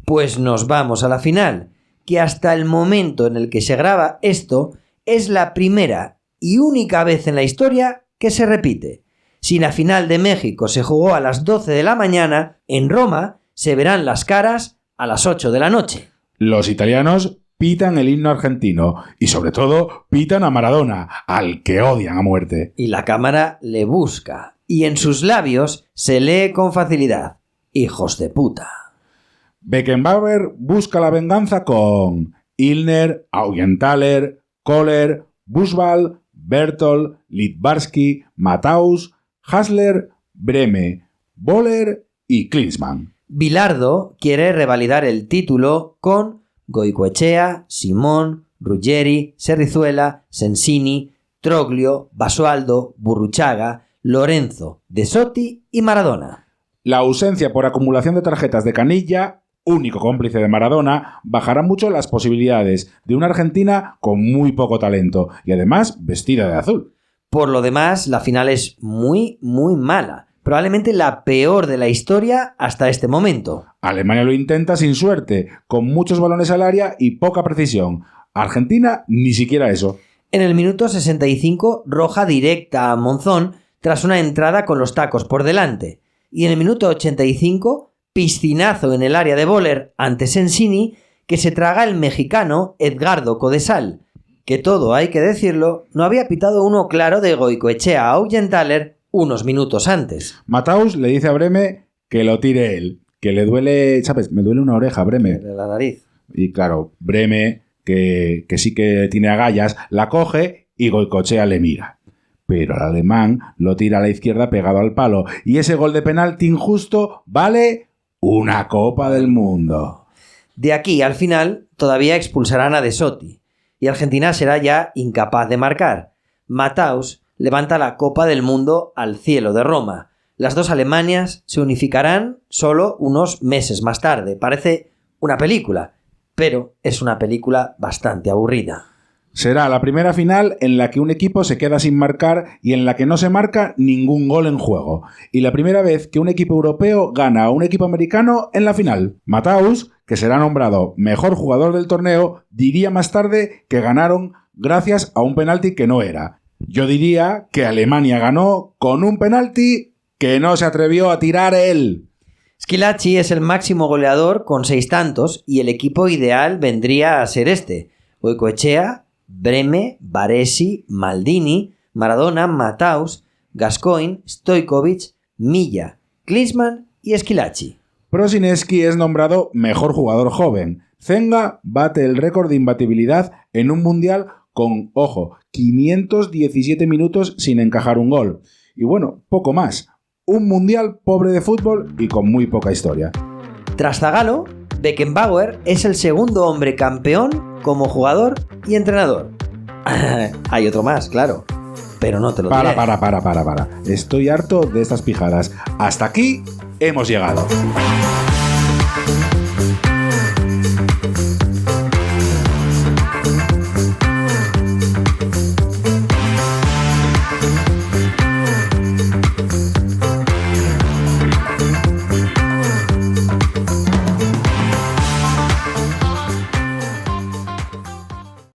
Pues nos vamos a la final, que hasta el momento en el que se graba esto es la primera y única vez en la historia que se repite. Si la final de México se jugó a las 12 de la mañana, en Roma se verán las caras a las 8 de la noche. Los italianos pitan el himno argentino y sobre todo pitan a Maradona, al que odian a muerte. Y la cámara le busca, y en sus labios se lee con facilidad: hijos de puta. Beckenbauer busca la venganza con Illner, Augenthaler, Kohler, Buswald, Berthold, Littbarski, Matthaus, Hasler, Breme, Boller y Klinsmann. Bilardo quiere revalidar el título con Goicoechea, Simón, Ruggeri, Serrizuela, Sensini, Troglio, Basualdo, Burruchaga, Lorenzo, De Sotti y Maradona. La ausencia por acumulación de tarjetas de Canilla, único cómplice de Maradona, bajará mucho las posibilidades de una Argentina con muy poco talento y además vestida de azul. Por lo demás, la final es muy, muy mala. Probablemente la peor de la historia hasta este momento. Alemania lo intenta sin suerte, con muchos balones al área y poca precisión. Argentina ni siquiera eso. En el minuto 65, roja directa a Monzón tras una entrada con los tacos por delante. Y en el minuto 85, piscinazo en el área de Boller ante Sensini, que se traga el mexicano Edgardo Codesal, que todo hay que decirlo, no había pitado uno claro de Goicoechea a Augenthaler unos minutos antes. Matthaus le dice a Breme que lo tire él, que le duele, ¿sabes? Me duele una oreja, Breme. De la nariz. Y claro, Breme, que sí que tiene agallas, la coge y Goicoechea le mira. Pero el alemán lo tira a la izquierda pegado al palo y ese gol de penalti injusto vale una Copa del Mundo. De aquí al final todavía expulsarán a De Sotti y Argentina será ya incapaz de marcar. Matthaus levanta la Copa del Mundo al cielo de Roma. Las dos Alemanias se unificarán solo unos meses más tarde. Parece una película, pero es una película bastante aburrida. Será la primera final en la que un equipo se queda sin marcar y en la que no se marca ningún gol en juego. Y la primera vez que un equipo europeo gana a un equipo americano en la final. Matthaus, que será nombrado mejor jugador del torneo, diría más tarde que ganaron gracias a un penalti que no era. Yo diría que Alemania ganó con un penalti que no se atrevió a tirar él. Schillaci es el máximo goleador con 6 tantos y el equipo ideal vendría a ser este: Goicoechea, Breme, Baresi, Maldini, Maradona, Matthaus, Gascoigne, Stojkovic, Milla, Klinsmann y Schillaci. Prosinecki es nombrado mejor jugador joven. Zenga bate el récord de imbatibilidad en un mundial con, ojo, 517 minutos sin encajar un gol. Y bueno, poco más. Un mundial pobre de fútbol y con muy poca historia. Tras Zagallo, Beckenbauer es el segundo hombre campeón como jugador y entrenador. Hay otro más, claro. pero no te lo diré. Para. Estoy harto de estas pijadas. Hasta aquí hemos llegado.